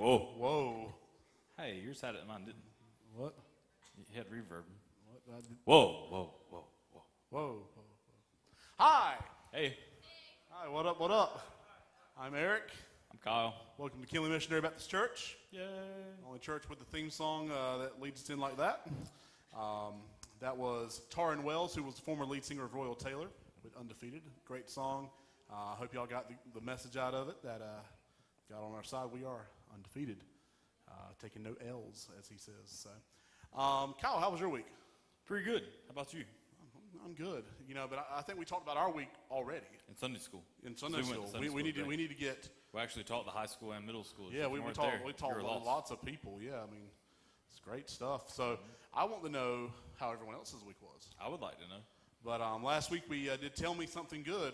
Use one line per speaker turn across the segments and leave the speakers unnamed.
Whoa.
Whoa.
Hey, yours had it in mine, didn't it?
What?
You had reverb.
What?
Whoa, whoa, whoa, whoa.
Whoa. Hi.
Hey,
Hi, what up, what up? I'm Eric.
I'm Kyle.
Welcome to Kinley Missionary Baptist Church.
Yay.
Only church with the theme song that leads us in like that. That was Taryn Wells, who was the former lead singer of Royal Taylor with Undefeated. Great song. I hope y'all got the message out of it, that God on our side, we are undefeated. Taking no L's, as he says. So, Kyle, how was your week?
Pretty good. How about you?
I'm good. You know, but I think we talked about our week already.
In Sunday school.
In Sunday school. We need to get.
We actually taught the high school and middle school.
Yeah, we taught lots of people. Yeah, I mean, it's great stuff. So I want to know how everyone else's week was.
I would like to know.
But last week we did Tell Me Something Good.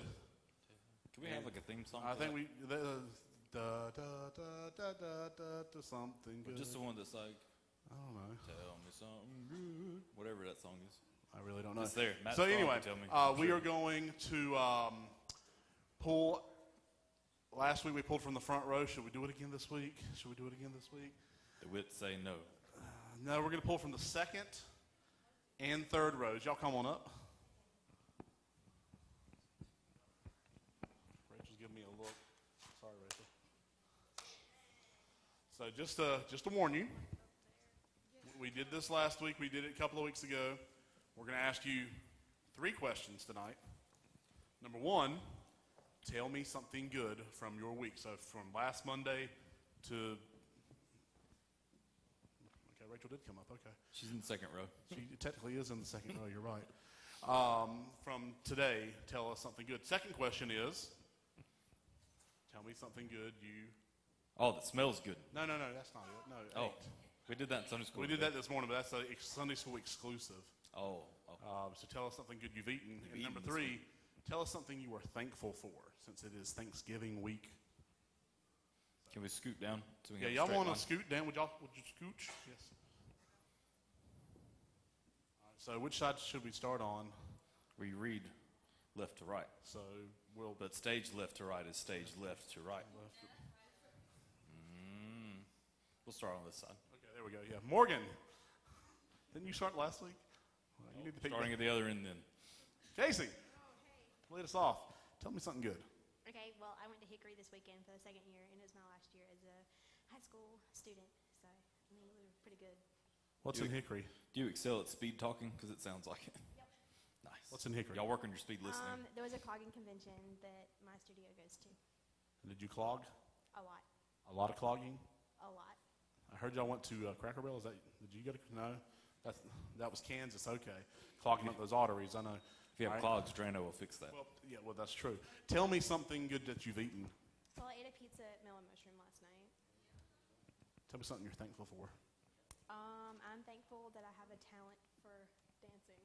Can we have like a theme song?
I think we something good.
Or just the one that's like,
I don't know.
tell me something good. Whatever that song is.
I really don't know.
It's there. Matt's
So anyway,
tell me.
we are going to pull. Last week we pulled from the front row. Should we do it again this week?
The wits say no.
No, we're going to pull from the second and third rows. Y'all come on up. Rachel's giving me a look. Sorry, Rachel. So just to warn you, we did this last week. We did it a couple of weeks ago. We're going to ask you 3 questions tonight. Number 1, tell me something good from your week. So from last Monday to... Okay, Rachel did come up. Okay.
She's in the second row.
She technically is in the second row. You're right. From today, tell us something good. Second question is, tell me something good you...
Oh, that smells good.
No, that's not it. No,
Oh,
8.
we did that in Sunday school.
We did that this morning, but that's a Sunday school exclusive.
Oh.
So tell us something good you've eaten. And number 3, tell us something you are thankful for, since it is Thanksgiving week.
Can we scoot down? So we
Yeah,
can
y'all want to scoot down? Would you scooch? Yes. All right, so which side should we start on?
Where you read left to right.
So
But stage left to right is stage left to right. We'll start on this side.
Okay, there we go. Yeah, Morgan. Didn't you start last week? Well, you need to pick
Starting at the other end then.
Casey, lead us off. Tell me something good.
Okay, well, I went to Hickory this weekend for the second year, and it was my last year as a high school student, so, I mean, we were pretty good.
What's in Hickory?
Do you excel at speed talking? Because it sounds like it.
Yep.
Nice.
What's in Hickory?
Y'all work on your speed listening.
There was a clogging convention that my studio goes to.
Did you clog?
A lot.
A lot of clogging?
A lot.
I heard y'all went to Cracker Barrel. Did you go to? No, that was Kansas. Okay, clogging up those arteries. I know.
If you have
All right.
clogs, Drano will fix that.
Well, that's true. Tell me something good that you've eaten.
Well, I ate a pizza at Melon Mushroom last night.
Tell me something you're thankful for.
I'm thankful that I have a talent for dancing.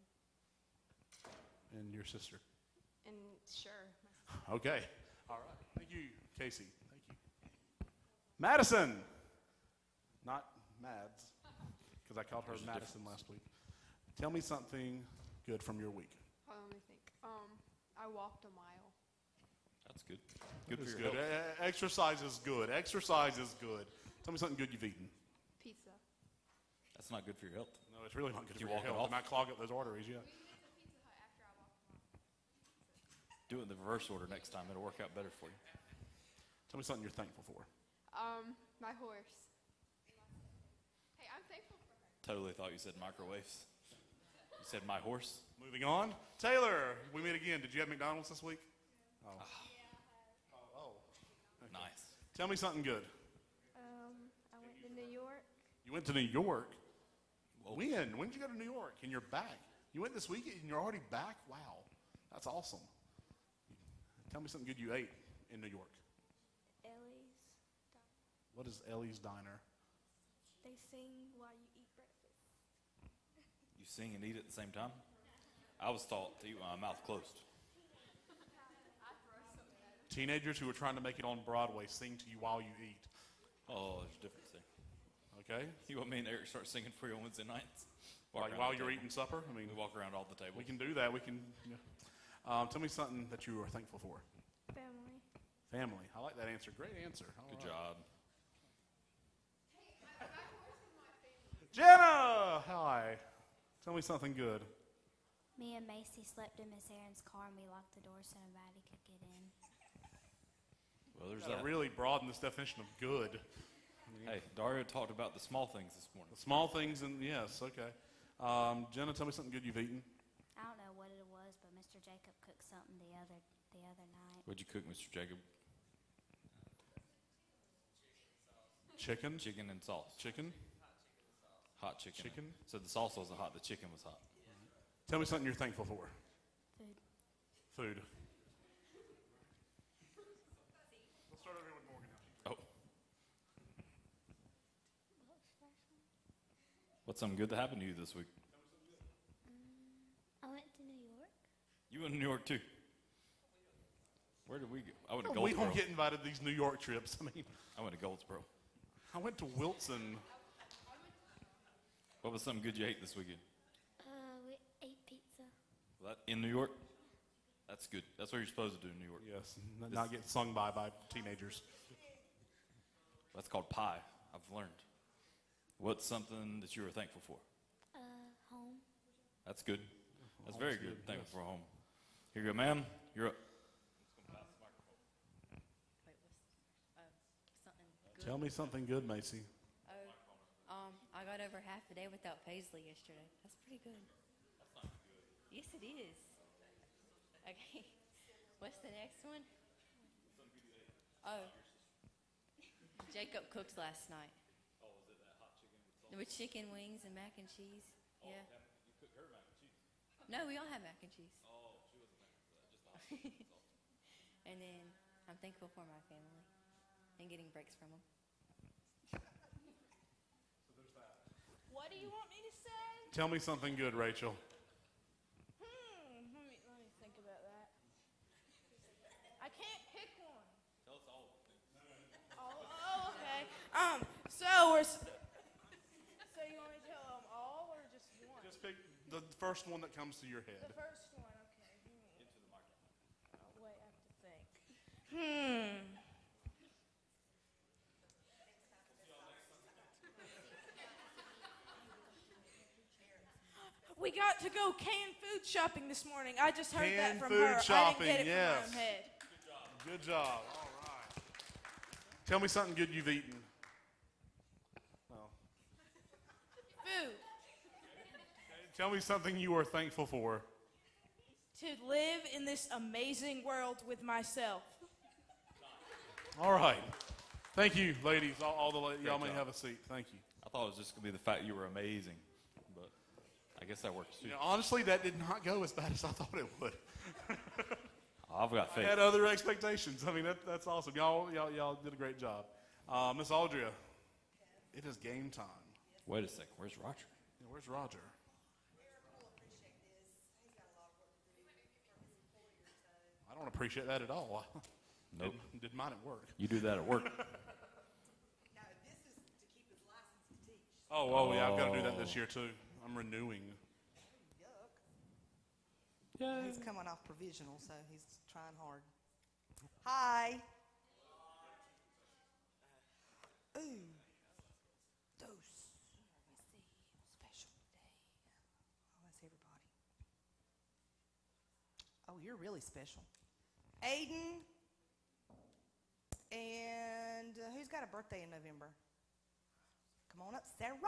And your sister.
And sure, my sister.
Okay. All right. Thank you, Casey. Thank you. Madison. Not Mads, because I called her
There's a
Madison
difference.
last week. Tell me something good from your week.
Let me think. I walked a mile.
That's good. Good
It's
for your
good.
health.
Exercise is good. Exercise is good. Tell me something good you've eaten.
Pizza.
That's not good for your health.
No, it's really not good
You
for your
walk it
health.
off?
It might clog up those arteries, yeah.
We went to Pizza Hut after I walked a mile.
Do it in the reverse order next time. It'll work out better for you.
Tell me something you're thankful for.
My horse. Hey, I'm thankful for her.
Totally thought you said microwaves. You said my horse.
Moving on. Taylor, we meet again. Did you have McDonald's this week? Oh. Oh.
Nice.
Tell me something good.
I went to New York.
You went to New York.
Whoa.
When? When did you go to New York? And you're back. You went this weekend and you're already back? Wow. That's awesome. Tell me something good you ate in New York.
Ellie's.
What is Ellie's Diner?
They sing while you eat breakfast.
You sing and eat at the same time? I was taught to eat with my mouth closed.
Teenagers who are trying to make it on Broadway sing to you while you eat.
Oh, there's a difference there.
Okay?
You want me and Eric start singing for you on Wednesday nights? Walk
Like
around
while
the
you're
table.
eating supper? I mean,
We walk around all the table.
we can do that. We can. Yeah. Tell me something that you are thankful for.
Family.
Family. I like that answer. Great answer. All
Good
right.
job.
hi. Tell me something good.
Me and Macy slept in Miss Aaron's car and we locked the door so nobody could get in.
Well, there's
Gotta
that.
really broaden this definition of good.
Hey, Dario talked about the small things this morning.
The small things, and yes, okay. Jenna, tell me something good you've eaten.
I don't know what it was, but Mr. Jacob cooked something the other night.
What'd you cook, Mr. Jacob?
Chicken.
Chicken and sauce.
Chicken.
Hot chicken.
Chicken?
So the sauce wasn't hot, the chicken was hot.
Tell me something you're thankful for.
Food.
Food. Let's start over here with Morgan now.
Oh. What's something good that happened to you this week?
I went to New York.
You went to New York too. Where did we go? I went to
We
Goldsboro.
don't get invited to these New York trips. I mean,
I went to Goldsboro.
I went to Wilson.
What was something good you ate this weekend?
We ate pizza.
Well, in New York? That's good. That's what you're supposed to do in New York.
Yes, not get sung by teenagers.
That's called pie, I've learned. What's something that you were thankful for?
Home.
That's good. That's
Home's
very
good,
good. Thankful
yes.
for home. Here you go, ma'am. You're up.
Wait, something good?
Tell me something good, Macy.
I got over half a day without Paisley yesterday. That's pretty good.
That's not good.
Yes, it is. Okay. What's the next one? Oh. Jacob cooked last night.
Oh, was it that hot chicken with sauce?
With chicken wings and mac and cheese.
Oh,
Yeah.
you cooked her mac and cheese.
No, we all have mac and cheese.
Oh, she wasn't thankful for that. Just the hot chicken with sauce.
And then I'm thankful for my family and getting breaks from them.
What do you want me to say?
Tell me something good, Rachel.
Let me think about that. I can't pick one.
Tell us all.
Oh, okay. So you want me to tell them all or just one?
Just pick the first one that comes to your head.
The first one, okay.
Into the microphone.
Oh, wait, I have to think. We got to go canned food shopping this morning. I just heard that
Canned
from
food
her.
shopping,
I didn't get it
yes.
from my own head.
Good job. All right. Tell me something good you've eaten. Well,
Food.
tell me something you are thankful for.
To live in this amazing world with myself.
All right. Thank you, ladies. All the y'all may
job.
have a seat. Thank you.
I thought it was just going to be the fact you were amazing, but I guess that works too.
You know, honestly, that did not go as bad as I thought it would.
I've got
I
faith.
had other expectations. I mean, that's awesome. Y'all did a great job. Miss Aldria, it is game time.
Wait a second. Where's Roger?
Yeah, where's Roger? I don't appreciate that at all.
Nope.
Did mine at work.
You do that at work.
No, this is to keep his license to teach.
Oh, yeah, I've got to do that this year too. I'm renewing.
Yuck. He's coming off provisional, so he's trying hard. Hi. Ooh. Dose. Let me see. Special day. Oh, that's everybody. Oh, you're really special. Aiden. And who's got a birthday in November? Come on up. Sarah.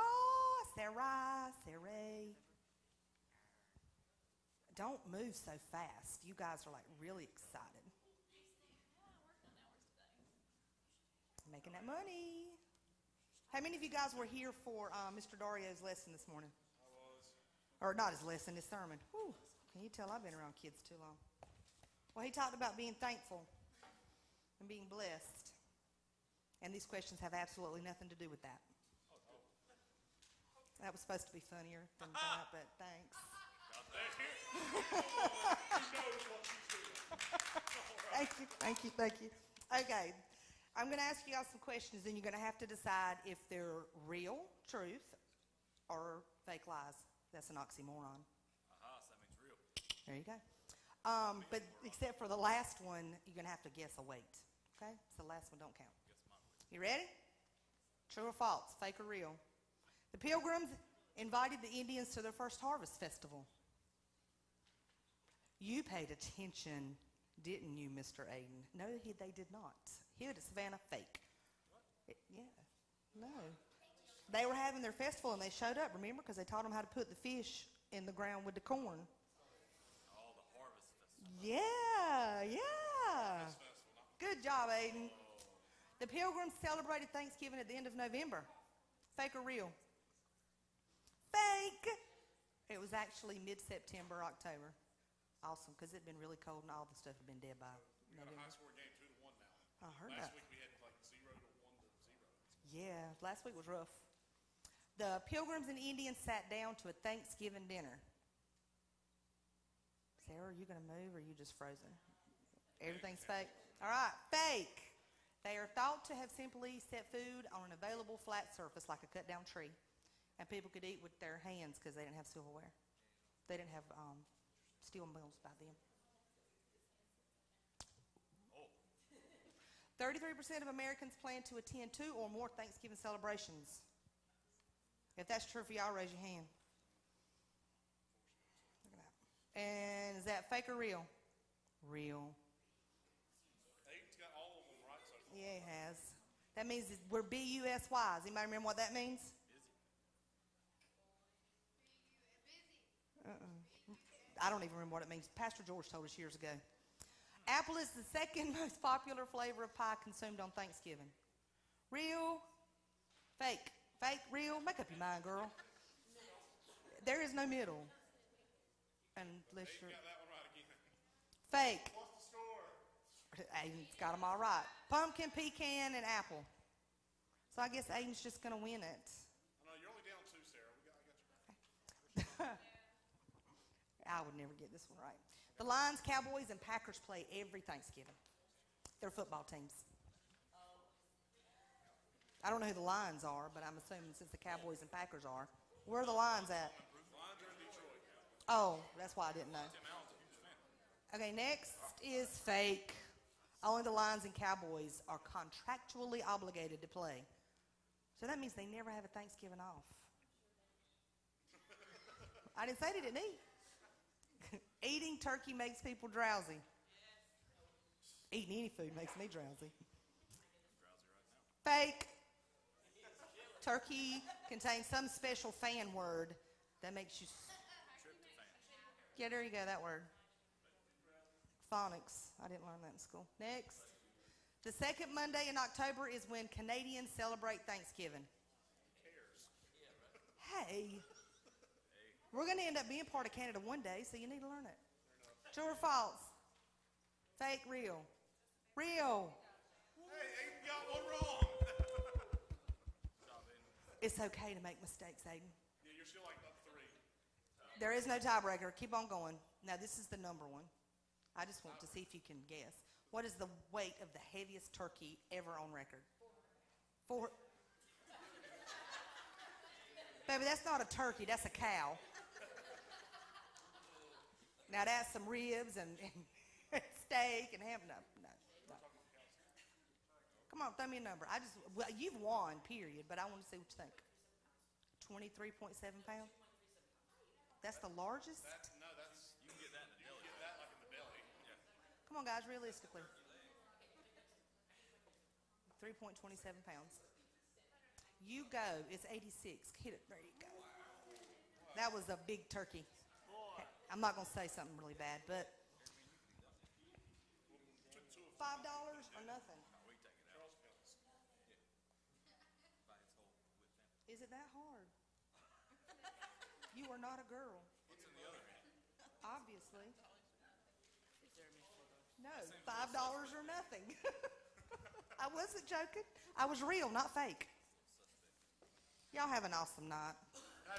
Don't move so fast. You guys are like really excited. Making that money. How many of you guys were here for Mr. Dario's lesson this morning? I was. Or not his lesson, his sermon. Whew. Can you tell I've been around kids too long? Well, he talked about being thankful and being blessed. And these questions have absolutely nothing to do with that. That was supposed to be funnier than that, but thanks. Thank you. Okay, I'm going to ask you guys some questions, and you're going to have to decide if they're real truth or fake lies. That's an oxymoron.
So that means real.
There you go. But except for the last one, you're going to have to guess a weight. Okay? So the last one don't count. You ready? True or false? Fake or real? The Pilgrims invited the Indians to their first harvest festival. You paid attention, didn't you, Mr. Aiden? No, they did not. Here at Savannah, fake. Yeah, no. They were having their festival and they showed up, remember? Because they taught them how to put the fish in the ground with the corn.
Oh, the harvest festival.
Yeah. Good job, Aiden. The Pilgrims celebrated Thanksgiving at the end of November. Fake or real? Fake. It was actually mid-September, October. Awesome, because it'd been really cold and all the stuff had been dead by
We got a
November.
high score game 2-1 now.
I heard
Last
that.
week we had like 0-1-0.
Yeah, last week was rough. The Pilgrims and Indians sat down to a Thanksgiving dinner. Sarah, are you going to move or are you just frozen? Everything's fake? All right, fake. They are thought to have simply set food on an available flat surface like a cut-down tree, and people could eat with their hands because they didn't have silverware. They didn't have steel mills by then. 33% of Americans plan to attend 2 or more Thanksgiving celebrations. If that's true for y'all, raise your hand. Look at that. And is that fake or real? Real.
Aiden's got all of them right so far.
Yeah, it has. That means we're B-U-S-Ys. Anybody remember what that means? I don't even remember what it means. Pastor George told us years ago. Apple is the second most popular flavor of pie consumed on Thanksgiving. Real? Fake? Fake? Real? Make up your mind, girl. There is no middle. Unless you're...
Got that one right again.
Fake.
What's the score?
Aiden's got them all right. Pumpkin, pecan, and apple. So I guess Aiden's just going to win it.
I know, you're only down 2, Sarah. I got your back.
I would never get this one right. The Lions, Cowboys, and Packers play every Thanksgiving. They're football teams. I don't know who the Lions are, but I'm assuming since the Cowboys and Packers are. Where are the Lions at?
Lions are in Detroit.
Oh, that's why I didn't know. Okay, next is fake. Only the Lions and Cowboys are contractually obligated to play. So that means they never have a Thanksgiving off. I didn't say they didn't eat. Eating turkey makes people drowsy. Eating any food makes me drowsy. Fake. Turkey contains some special fan word that makes you... Yeah, there you go, that word. Phonics. I didn't learn that in school. Next. The second Monday in October is when Canadians celebrate Thanksgiving. Hey. We're going to end up being part of Canada one day, so you need to learn it. True or false? Fake, real? Real.
Hey, Aiden got one wrong.
It's okay to make mistakes, Aiden.
Yeah, you're still like up 3.
There is no tiebreaker. Keep on going. Now, this is the number one. I just want to see if you can guess. What is the weight of the heaviest turkey ever on record? 4. Baby, that's not a turkey. That's a cow. Now, that's some ribs and steak and ham. No. Come on, throw me a number. Well, you've won, period, but I want to see what you think. 23.7 pounds? That's the largest?
You can get that in the belly. You can get that like in the belly. Yeah.
Come on, guys, realistically. 3.27 pounds. You go. It's 86. Hit it. There you go. That was a big turkey. I'm not going to say something really bad, but $5 or nothing. Is it that hard? You are not a girl.
What's in the other hand?
Obviously. No, $5 or nothing. I wasn't joking. I was real, not fake. Y'all have an awesome night.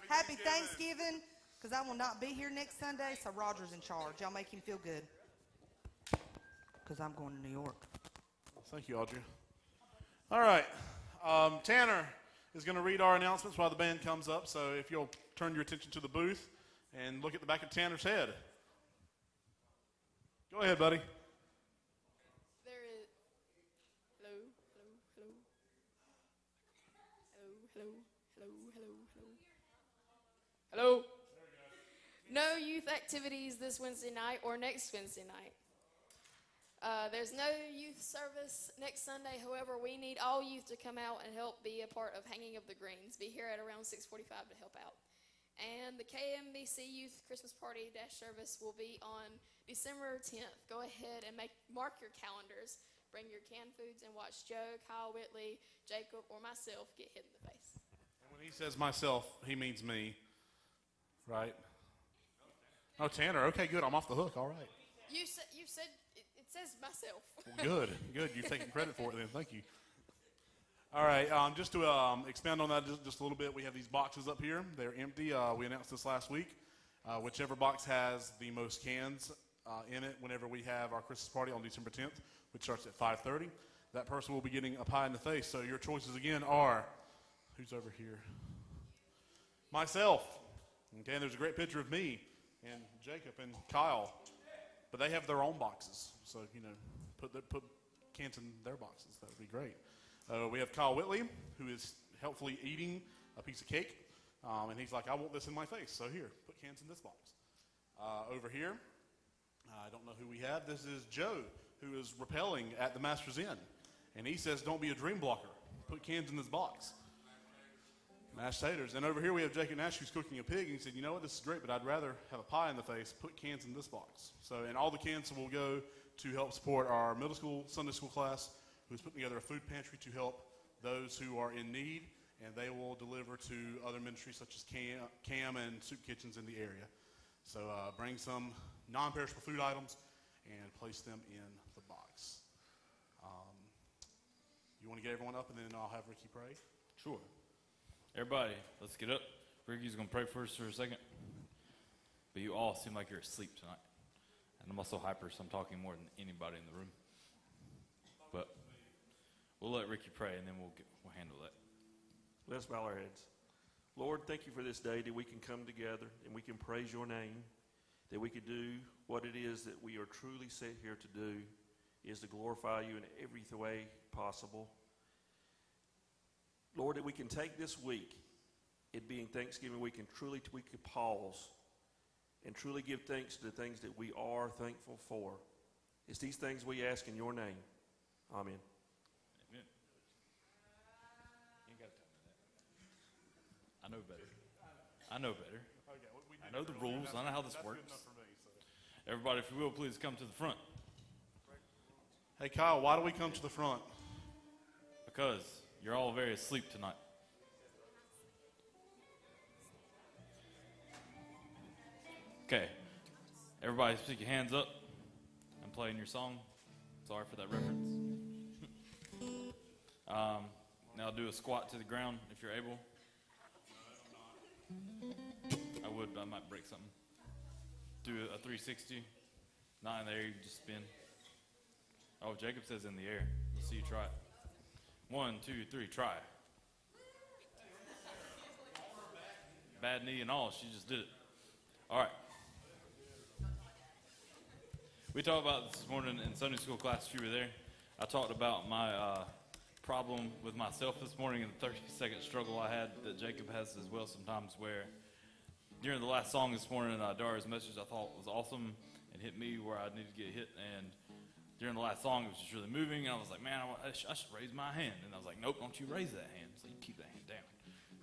Happy Thanksgiving, because I will not be here next Sunday, so Roger's in charge. Y'all make him feel good, because I'm going to New York.
Thank you, Audrey. All right. Tanner is going to read our announcements while the band comes up, so if you'll turn your attention to the booth and look at the back of Tanner's head. Go ahead, buddy.
There is. Hello, hello, hello. Hello, hello, hello, hello, hello.
Hello? No youth activities this Wednesday night or next Wednesday night. There's no youth service next Sunday. However, we need all youth to come out and help be a part of Hanging of the Greens. Be here at around 6:45 to help out. And the KMBC Youth Christmas Party Dash service will be on December 10th. Go ahead and mark your calendars. Bring your canned foods and watch Joe, Kyle Whitley, Jacob, or myself get hit in the face.
And when he says myself, he means me, right? Oh, Tanner. Okay, good. I'm off the hook. All right.
You said it says myself.
Well, good. You've taken credit for it then. Thank you. All right, just to expand on that just a little bit, we have these boxes up here. They're empty. We announced this last week. Whichever box has the most cans in it whenever we have our Christmas party on December 10th, which starts at 5:30, that person will be getting a pie in the face. So your choices, again, are, who's over here? Myself. Okay, and there's a great picture of me and Jacob and Kyle. But they have their own boxes. So, put cans in their boxes. That would be great. We have Kyle Whitley, who is helpfully eating a piece of cake. And he's like, I want this in my face. So here, put cans in this box. Over here, I don't know who we have. This is Joe, who is rappelling at the Master's Inn. And he says, don't be a dream blocker. Put cans in this box. Mashed taters. And over here we have Jacob Nash, who's cooking a pig. And he said, you know what, this is great, but I'd rather have a pie in the face. Put cans in this box. So, and all the cans will go to help support our middle school, Sunday school class, who's putting together a food pantry to help those who are in need. And they will deliver to other ministries such as CAM and soup kitchens in the area. So bring some non-perishable food items and place them in the box. You want to get everyone up, and then I'll have Ricky pray?
Sure. Everybody, let's get up. Ricky's going to pray for us for a second. But you all seem like you're asleep tonight. And I'm also hyper, so I'm talking more than anybody in the room. But we'll let Ricky pray, and then we'll handle that.
Let's bow our heads. Lord, thank you for this day that we can come together and we can praise your name, that we could do what it is that we are truly set here to do, is to glorify you in every way possible. Lord, that we can take this week, it being Thanksgiving week, and truly we could pause and truly give thanks to the things that we are thankful for. It's these things we ask in your name. Amen.
Amen. You ain't got to tell me that. I know better. I know better. I know the rules. I know how this works. Everybody, if you will, please come to the front.
Hey, Kyle, why do we come to the front?
Because you're all very asleep tonight. Okay. Everybody stick your hands up. I'm playing your song. Sorry for that reference. Now do a squat to the ground if you're able. I would, but I might break something. Do a 360. Not in the air, you just spin. Oh, Jacob says in the air. Let's see you try it. 1, 2, 3, try. Bad knee and all, she just did it. All right. We talked about this morning in Sunday school class if you were there. I talked about my problem with myself this morning and the 30-second struggle I had that Jacob has as well sometimes, where during the last song this morning, Daria's message I thought was awesome and hit me where I needed to get hit. And during the last song, it was just really moving. And I was like, man, I should raise my hand. And I was like, nope, don't you raise that hand. So you keep that hand down.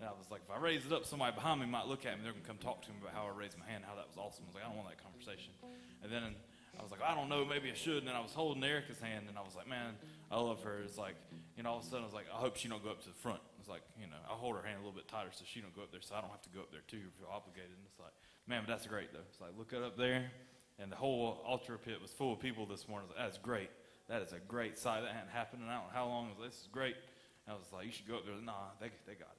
And I was like, if I raise it up, somebody behind me might look at me. They're going to come talk to me about how I raised my hand, how that was awesome. I was like, I don't want that conversation. And then I was like, I don't know, maybe I should. And then I was holding Erica's hand, and I was like, man, I love her. It's like, all of a sudden I was like, I hope she don't go up to the front. It's like, I'll hold her hand a little bit tighter so she don't go up there, so I don't have to go up there too or feel obligated. And it's like, man, but that's great though. It's like, look up there, and the whole altar pit was full of people this morning. I was like, that's great. That is a great sight. That hadn't happened in I don't know how long. I was like, this is great. And I was like, you should go up there. Nah, they got it.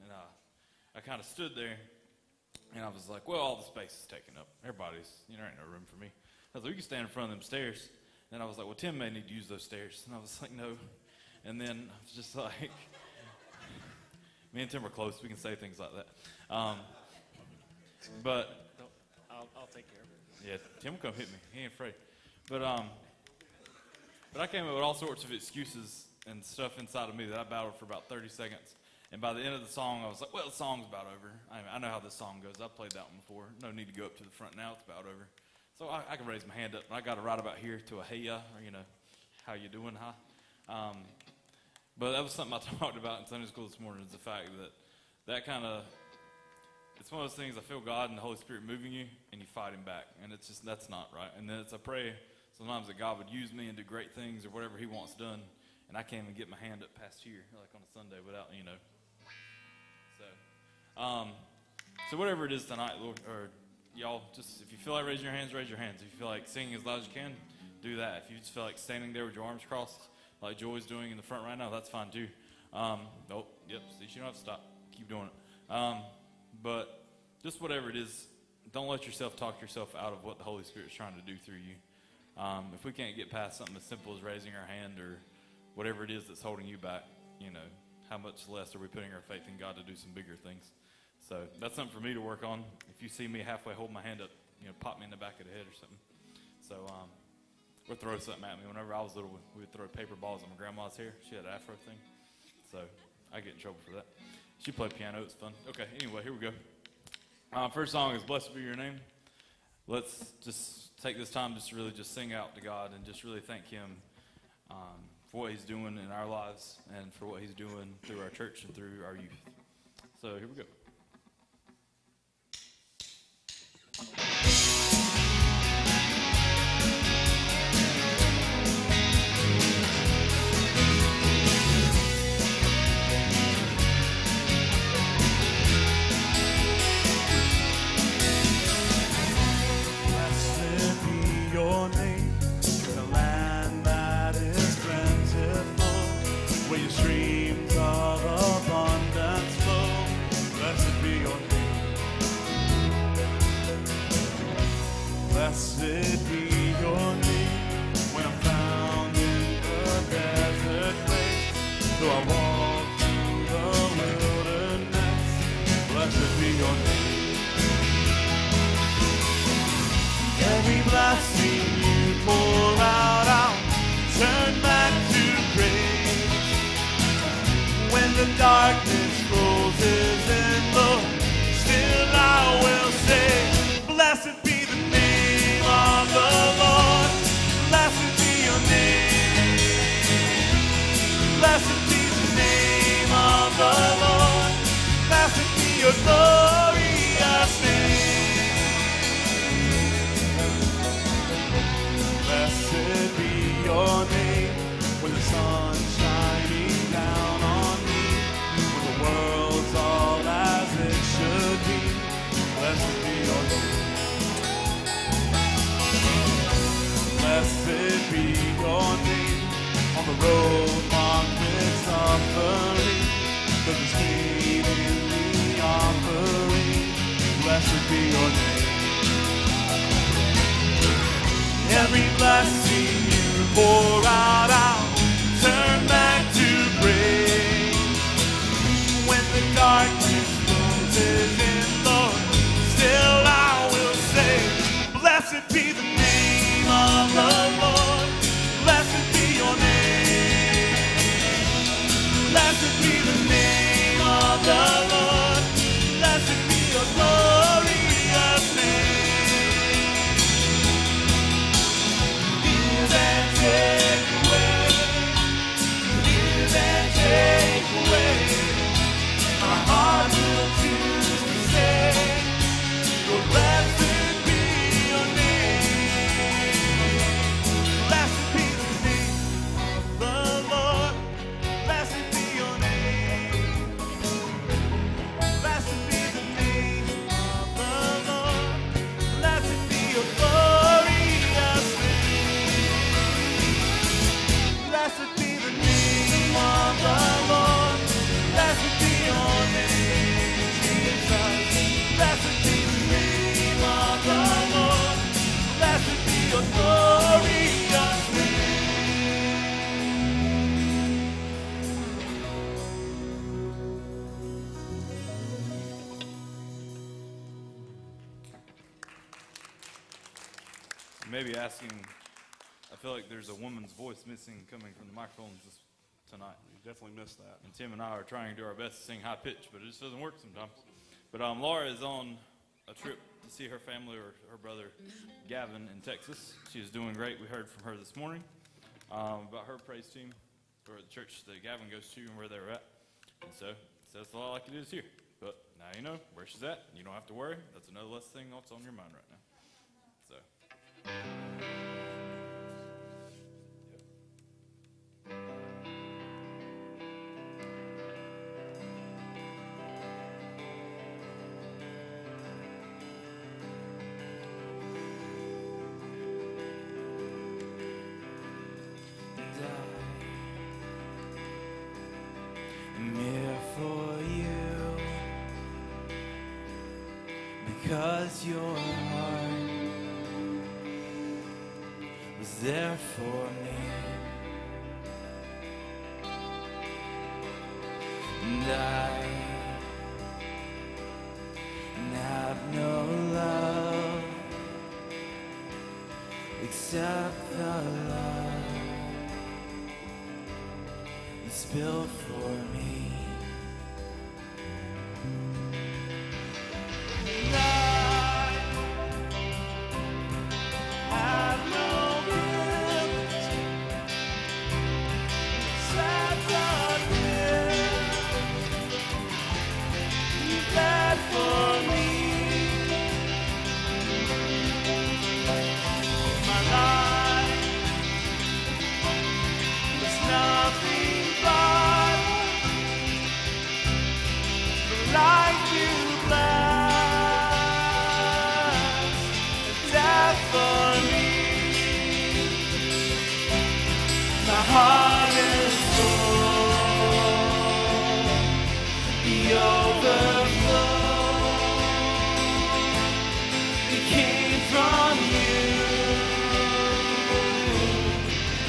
And I kind of stood there, and I was like, well, all the space is taken up. Everybody's, there ain't no room for me. I was like, we can stand in front of them stairs. And I was like, well, Tim may need to use those stairs. And I was like, no. And then I was just like, me and Tim are close. We can say things like that. But
I'll take care of it.
Yeah, Tim will come hit me. He ain't afraid. But I came up with all sorts of excuses and stuff inside of me that I battled for about 30 seconds. And by the end of the song, I was like, well, the song's about over. I know how this song goes. I've played that one before. No need to go up to the front now. It's about over. So I can raise my hand up. And I got it right about here to a hey-ya, or, how you doing, hi? But that was something I talked about in Sunday school this morning, is the fact that kind of, it's one of those things, I feel God and the Holy Spirit moving you, and you fight him back. And it's just, that's not right. And then I pray sometimes that God would use me and do great things or whatever he wants done, and I can't even get my hand up past here, like on a Sunday, without, So whatever it is tonight, Lord, or y'all, just if you feel like raising your hands, raise your hands. If you feel like singing as loud as you can, do that. If you just feel like standing there with your arms crossed, like Joy's doing in the front right now, that's fine too. See, you don't have to stop. Keep doing it. But just whatever it is, don't let yourself talk yourself out of what the Holy Spirit's trying to do through you. If we can't get past something as simple as raising our hand or whatever it is that's holding you back, how much less are we putting our faith in God to do some bigger things? So that's something for me to work on. If you see me halfway hold my hand up, pop me in the back of the head or something. So, or throw something at me. Whenever I was little, we would throw paper balls at my grandma's hair. She had an afro thing. So I get in trouble for that. She played piano. It's fun. Okay, anyway, here we go. First song is Blessed Be Your Name. Let's just take this time just to really just sing out to God and just really thank him for what he's doing in our lives and for what he's doing through our church and through our youth. So here we go.
Blessed be your name when I'm found in the desert place. Though I walk through the wilderness, blessed be your name. Every blessing you pour out, I'll turn back to praise. When the darkness closes in, Lord, still I will say, blessed be the name of the Lord. Blessed be your name. Blessed be the name of the Lord. Blessed be your glorious name. Blessed be your name when the sun's shining down on me, when the world's all as it should be. Blessed be your name. Blessed be your name on the road marked with suffering, 'cause it's paid in the offering. Blessed be your name. Every blessing you pour out, I'll turn back to praise. When the darkness closes in, Lord, still I will say, blessed be the name of the Lord. Blessed be your name. Blessed be the name of the Lord. Blessed be your glorious name. Give and take away. Give and take away. My heart will choose to say, your blessed be your name. Blessed be the name of the Lord. Blessed be your name. Blessed be the name of the Lord. Blessed be your glorious name. Blessed be the name of the Lord. Blessed be your name, Jesus. Blessed be the name of the Lord. Blessed be your glorious name.
Maybe asking, I feel like there's a woman's voice missing coming from the microphones this tonight.
You definitely missed that.
And Tim and I are trying to do our best to sing high pitch, but it just doesn't work sometimes. But Laura is on a trip to see her family or her brother Gavin in Texas. She is doing great. We heard from her this morning about her praise team for the church that Gavin goes to and where they're at. And so that's a lot like it is here. But now you know where she's at. You don't have to worry. That's another less thing that's on your mind right now. So.
I'm here for you because your heart was there for me, and I have no love except the love you spilled for me. And I have no gift except the gift you had for me. My life was nothing but the light you blessed, and death for me. My heart is full, the overflow. It came from you.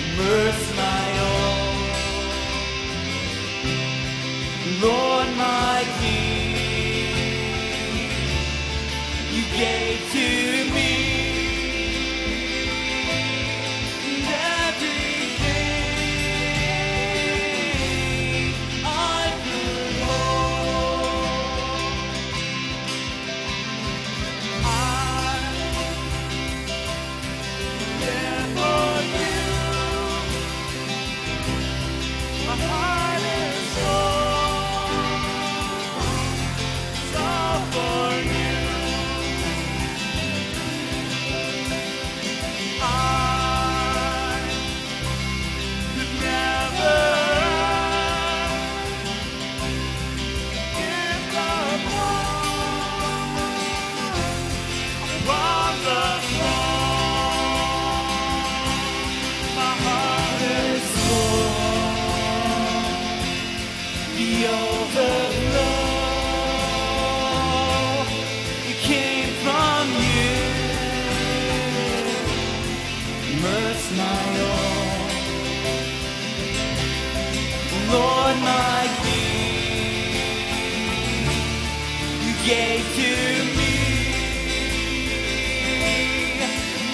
Immerse my all, Lord, my King. You gave to me and everything I could hold. I live for you. My heart is it's all for you. I could never give up on the throne. My heart is full, the overflow. It came from you. Immerse my all, Lord, my King. You gave to me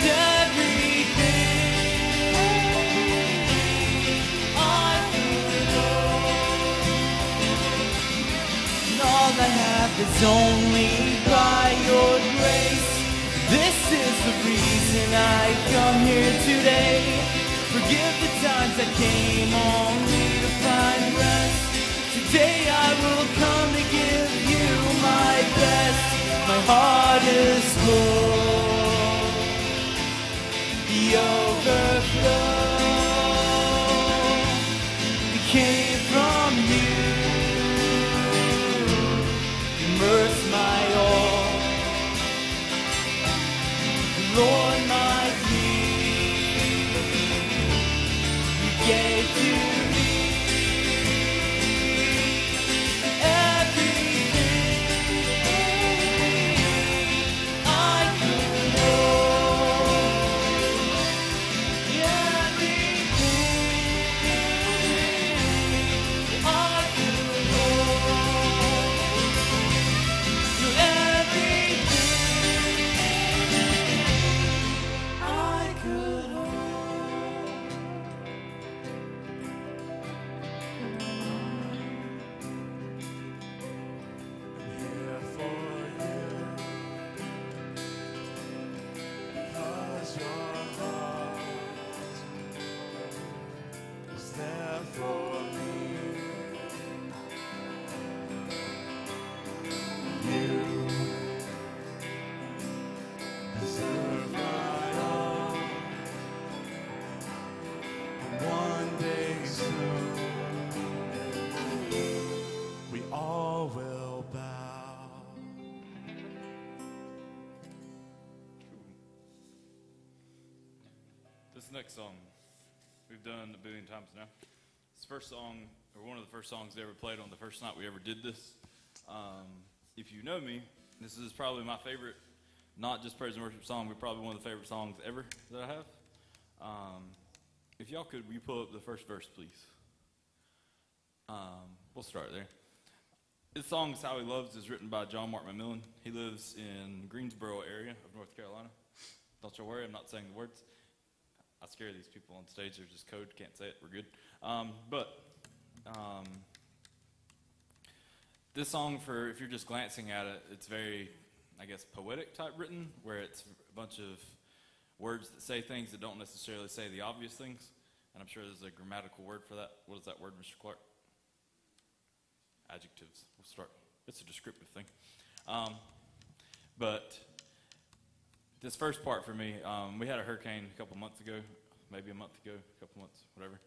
everything I could hold. And all I have is only by your grace. This is the reason I come here today. Forgive the times I came only to find rest. Today I will come to give you my best. My heart is full, the overflow. It came from you. Immerse my all, Lord, my King. You gave to me everything I could hold. Everything for me. You deserve my all. One day soon, we all will bow.
This next song we've done a billion times now. It's the first song, or one of the first songs they ever played on the first night we ever did this. If you know me, this is probably my favorite, not just praise and worship song, but probably one of the favorite songs ever that I have. If y'all could, will you pull up the first verse, please? We'll start there. This song, How He Loves, is written by John Mark McMillan. He lives in Greensboro area of North Carolina. Don't you worry, I'm not saying the words. I scare these people on stage. There's just code, can't say it, we're good. This song, for if you're just glancing at it, it's very, I guess, poetic type written, where it's a bunch of words that say things that don't necessarily say the obvious things. And I'm sure there's a grammatical word for that. What is that word, Mr. Clark? Adjectives. We'll start. It's a descriptive thing. But this first part for me, we had a hurricane a couple months ago, maybe a month ago, a couple months, whatever.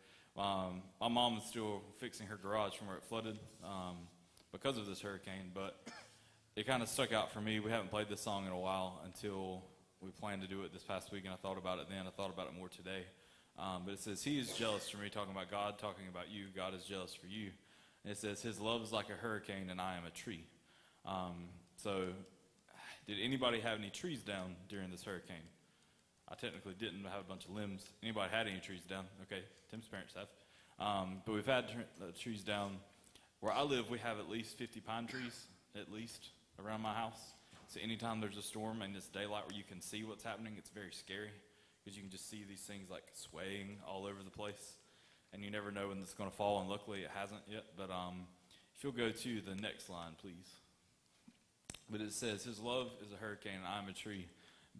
My mom is still fixing her garage from where it flooded because of this hurricane, but it kind of stuck out for me. We haven't played this song in a while until we planned to do it this past week, and I thought about it then. I thought about it more today. But it says, He is jealous for me, talking about God, talking about you. God is jealous for you. And it says, His love is like a hurricane, and I am a tree. So did anybody have any trees down during this hurricane? I technically didn't. I have a bunch of limbs. Anybody had any trees down? Okay, Tim's parents have. But we've had trees down. Where I live, we have at least 50 pine trees, at least, around my house. So anytime there's a storm and it's daylight where you can see what's happening, it's very scary. Because you can just see these things like swaying all over the place. And you never know when it's going to fall, and luckily it hasn't yet. But if you'll go to the next line, please. But it says, His love is a hurricane, and I am a tree,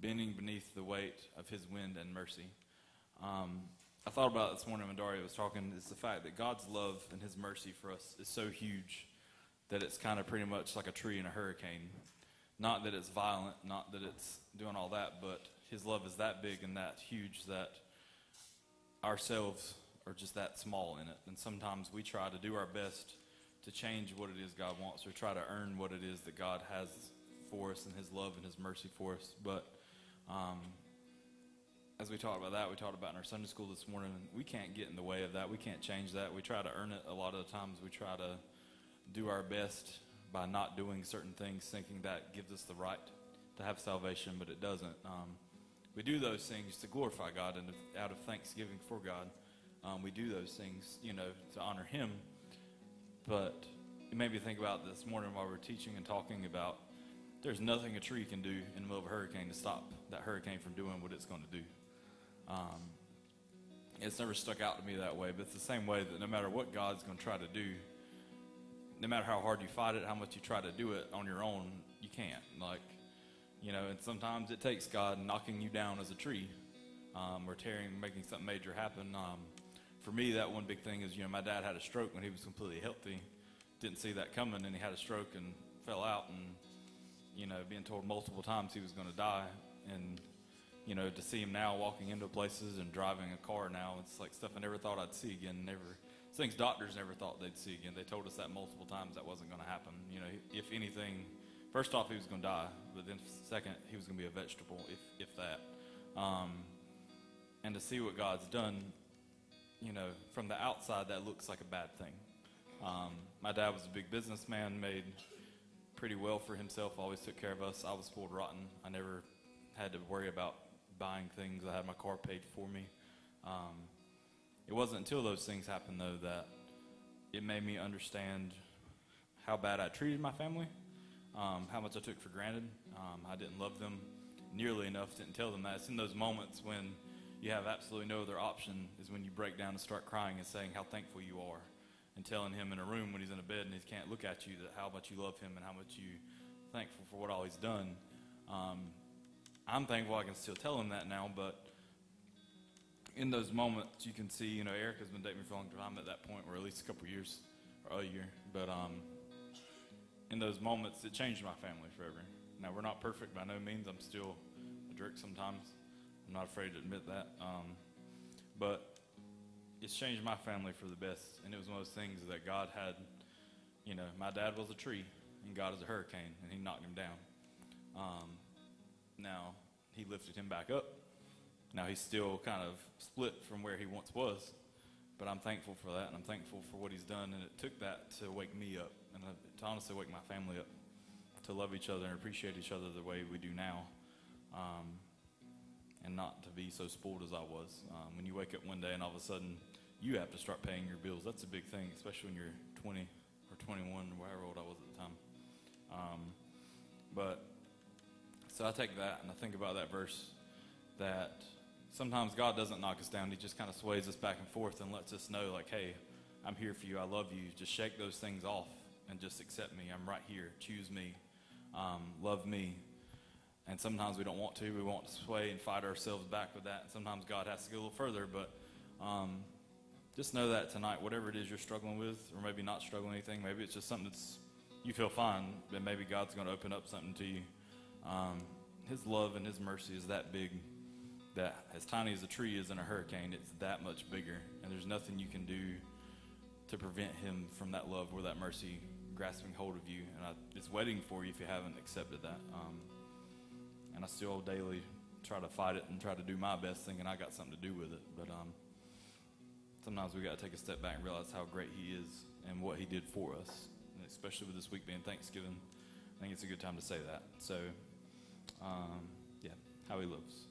bending beneath the weight of His wind and mercy. I thought about it this morning when Daria was talking. It's the fact that God's love and His mercy for us is so huge that it's kind of pretty much like a tree in a hurricane. Not that it's violent, not that it's doing all that, but His love is that big and that huge that ourselves are just that small in it. And sometimes we try to do our best to change what it is God wants, or try to earn what it is that God has for us and His love and His mercy for us. But as we talked about that, we talked about in our Sunday school this morning, we can't get in the way of that. We can't change that. We try to earn it a lot of the times. We try to do our best by not doing certain things, thinking that gives us the right to have salvation, but it doesn't. We do those things to glorify God and out of thanksgiving for God. We do those things, to honor Him. But it made me think about this morning while we were teaching and talking about there's nothing a tree can do in the middle of a hurricane to stop that hurricane from doing what it's going to do. It's never stuck out to me that way, but it's the same way that no matter what God's going to try to do, no matter how hard you fight it, how much you try to do it on your own, you can't. And sometimes it takes God knocking you down as a tree, or making something major happen. For me, that one big thing is, my dad had a stroke when he was completely healthy. Didn't see that coming, and he had a stroke and fell out, and, being told multiple times he was going to die. And, to see him now walking into places and driving a car now, it's like stuff I never thought I'd see again. It's things doctors never thought they'd see again. They told us that multiple times that wasn't going to happen. If anything, first off, he was going to die, but then second, he was going to be a vegetable, if that. And to see what God's done, from the outside, that looks like a bad thing. My dad was a big businessman, made pretty well for himself, always took care of us. I was spoiled rotten. I never had to worry about buying things. I had my car paid for me. It wasn't until those things happened, though, that it made me understand how bad I treated my family, how much I took for granted. I didn't love them nearly enough, didn't tell them that. It's in those moments when you have absolutely no other option is when you break down and start crying and saying how thankful you are, and telling him in a room when he's in a bed and he can't look at you that how much you love him and how much you thankful for what all he's done. I'm thankful I can still tell him that now, but in those moments, you can see, you know, Erica's been dating me for a long time at that point, or at least a couple years, or a year. But in those moments, it changed my family forever. Now, we're not perfect by no means. I'm still a jerk sometimes. I'm not afraid to admit that. But it's changed my family for the best. And it was one of those things that God had, you know, my dad was a tree, and God is a hurricane, and he knocked him down. Now, he lifted him back up. Now, he's still kind of split from where he once was, but I'm thankful for that, and I'm thankful for what he's done, and it took that to wake me up, and to honestly wake my family up, to love each other and appreciate each other the way we do now, and not to be so spoiled as I was. When you wake up one day and all of a sudden you have to start paying your bills, that's a big thing, especially when you're 20 or 21 or however old I was at the time. So I take that and I think about that verse, that sometimes God doesn't knock us down. He just kind of sways us back and forth and lets us know, like, hey, I'm here for you. I love you. Just shake those things off and just accept me. I'm right here. Choose me. Love me. And sometimes we don't want to. We want to sway and fight ourselves back with that. And sometimes God has to go a little further. But just know that tonight, whatever it is you're struggling with, or maybe not struggling with anything, maybe it's just something that's, you feel fine, but maybe God's going to open up something to you. His love and his mercy is that big, that as tiny as a tree is in a hurricane, it's that much bigger. And there's nothing you can do to prevent him from that love or that mercy grasping hold of you. And it's waiting for you if you haven't accepted that. And I still daily try to fight it and try to do my best, thinking I got something to do with it. But sometimes we got to take a step back and realize how great he is and what he did for us. And especially with this week being Thanksgiving, I think it's a good time to say that. So, yeah, how he lives.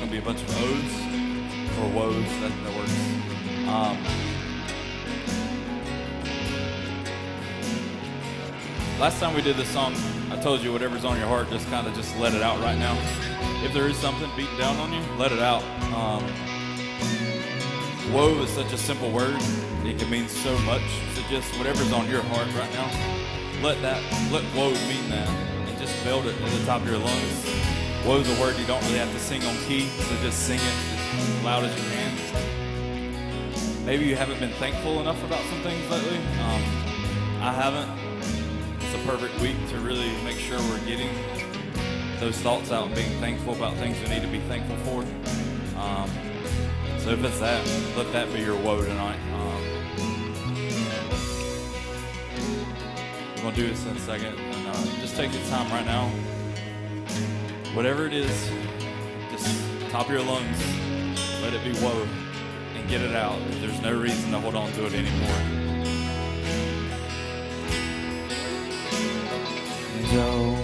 to be a bunch of odes or woes. That works. Last time we did this song, I told you whatever's on your heart, just kind of just let it out right now. If there is something beating down on you, let it out. Woe is such a simple word. It can mean so much. So just whatever's on your heart right now, let woe mean that. And just build it at the top of your lungs. Woe is a word you don't really have to sing on key, so just sing it as loud as you can. Maybe you haven't been thankful enough about some things lately. I haven't. It's a perfect week to really make sure we're getting those thoughts out and being thankful about things we need to be thankful for. So if it's that, let that be your woe tonight. We're going to do this in a second. And, just take your time right now. Whatever it is, just top of your lungs, let it be woe and get it out. There's no reason to hold on to it anymore.
Go.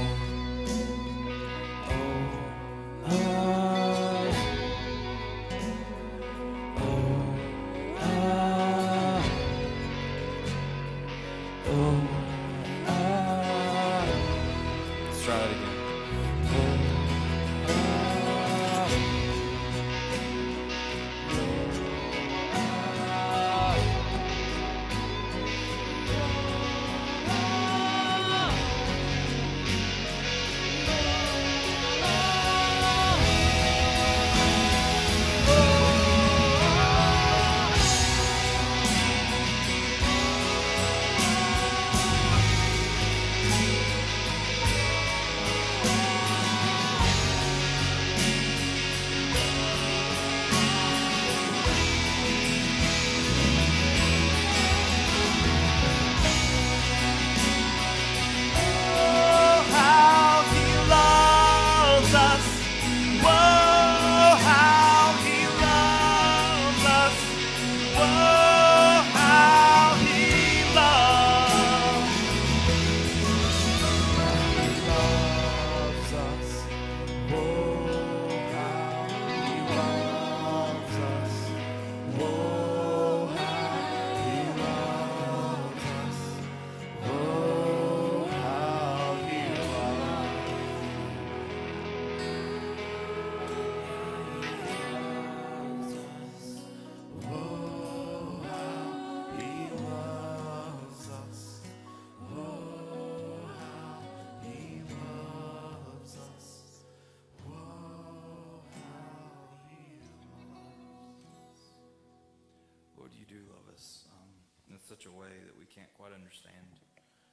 Such a way that we can't quite understand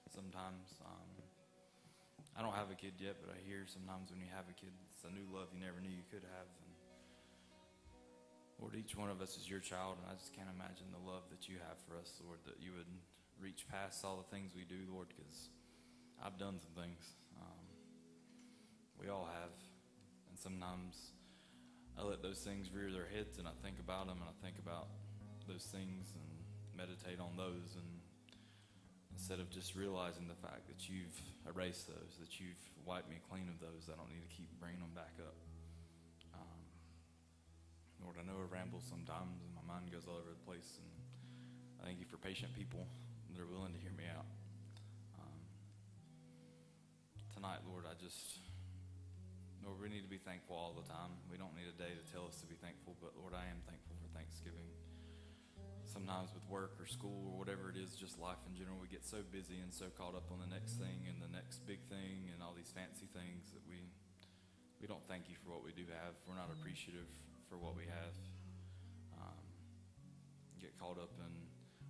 sometimes. I don't have a kid yet, but I hear sometimes when you have a kid, it's a new love you never knew you could have. And Lord, each one of us is your child, and I just can't imagine the love that you have for us, Lord, that you would reach past all the things we do, Lord, because I've done some things. We all have. And sometimes I let those things rear their heads, and I think about them, and I think about those things, and meditate on those, and instead of just realizing the fact that you've erased those, that you've wiped me clean of those, I don't need to keep bringing them back up. Lord, I know I ramble sometimes and my mind goes all over the place, and I thank you for patient people that are willing to hear me out. Tonight, Lord, Lord, we need to be thankful all the time. We don't need a day to tell us to be thankful, but Lord, I am thankful for Thanksgiving. Sometimes with work or school or whatever it is, just life in general, we get so busy and so caught up on the next thing and the next big thing and all these fancy things that we don't thank you for what we do have. We're not appreciative for what we have. Get caught up in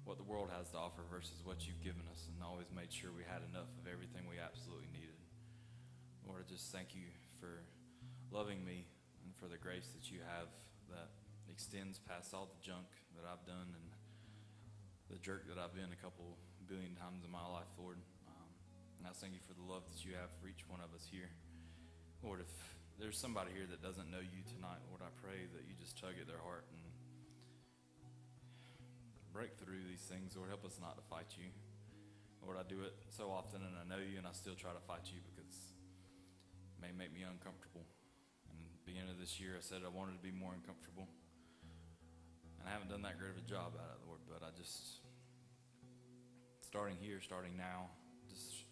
what the world has to offer versus what you've given us, and always made sure we had enough of everything we absolutely needed. Lord, I just thank you for loving me and for the grace that you have that extends past all the junk that I've done and the jerk that I've been a couple billion times in my life, Lord. And I thank you for the love that you have for each one of us here. Lord, if there's somebody here that doesn't know you tonight, Lord, I pray that you just tug at their heart and break through these things. Lord, help us not to fight you. Lord, I do it so often, and I know you, and I still try to fight you because it may make me uncomfortable and be beginning of this year. I said I wanted to be more uncomfortable. And I haven't done that great of a job at it, Lord, but I just, starting here, starting now, just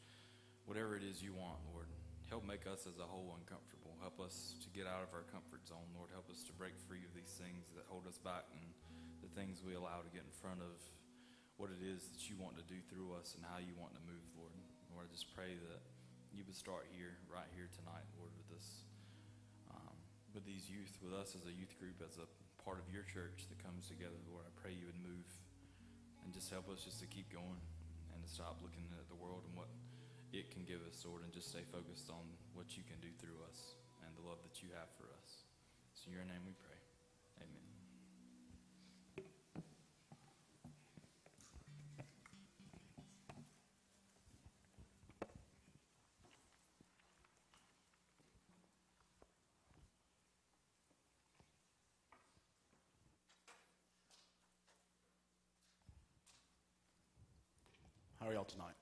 whatever it is you want, Lord, help make us as a whole uncomfortable. Help us to get out of our comfort zone, Lord. Help us to break free of these things that hold us back and the things we allow to get in front of what it is that you want to do through us and how you want to move, Lord. Lord, I just pray that you would start here, right here tonight, Lord, with this, with these youth, with us as a youth group, as a part of your church that comes together, Lord. I pray you would move and just help us just to keep going and to stop looking at the world and what it can give us, Lord, and just stay focused on what you can do through us and the love that you have for us. So in your name we pray. Amen.
How are y'all tonight?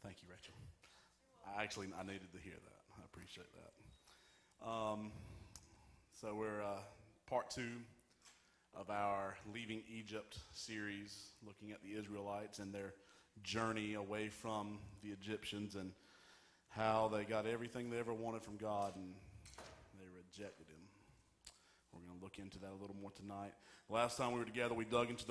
Thank you, Rachel. I needed to hear that. I appreciate that. So we're part 2 of our Leaving Egypt series, looking at the Israelites and their journey away from the Egyptians and how they got everything they ever wanted from God and they rejected him. We're going to look into that a little more tonight. Last time we were together, we dug into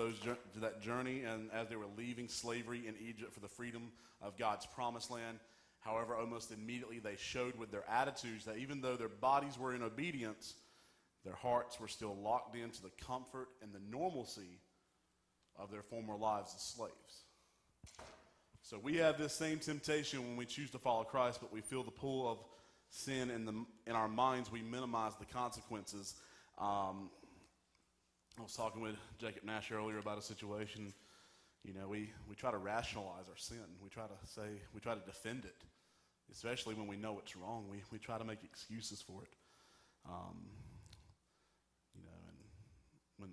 that journey, and as they were leaving slavery in Egypt for the freedom of God's promised land, however, almost immediately they showed with their attitudes that even though their bodies were in obedience, their hearts were still locked into the comfort and the normalcy of their former lives as slaves. So we have this same temptation when we choose to follow Christ, but we feel the pull of sin in our minds. We minimize the consequences. I was talking with Jacob Nash earlier about a situation. You know, we try to rationalize our sin. We try to defend it, especially when we know it's wrong. We try to make excuses for it. You know, and when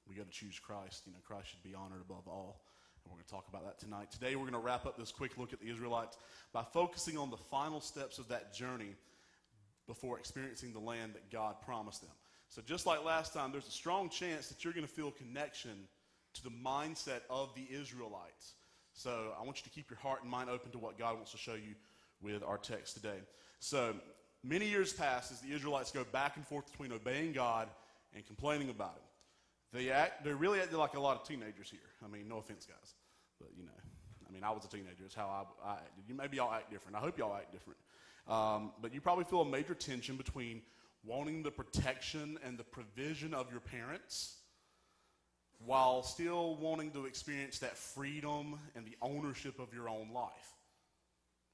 we go to choose Christ, you know, Christ should be honored above all. And we're going to talk about that tonight. Today we're going to wrap up this quick look at the Israelites by focusing on the final steps of that journey before experiencing the land that God promised them. So just like last time, there's a strong chance that you're going to feel a connection to the mindset of the Israelites. So I want you to keep your heart and mind open to what God wants to show you with our text today. So many years pass as the Israelites go back and forth between obeying God and complaining about him. They really acted like a lot of teenagers here. I mean, no offense, guys. But, you know, I mean, I was a teenager. It's how I acted. Maybe y'all act different. I hope y'all act different. But you probably feel a major tension between wanting the protection and the provision of your parents while still wanting to experience that freedom and the ownership of your own life.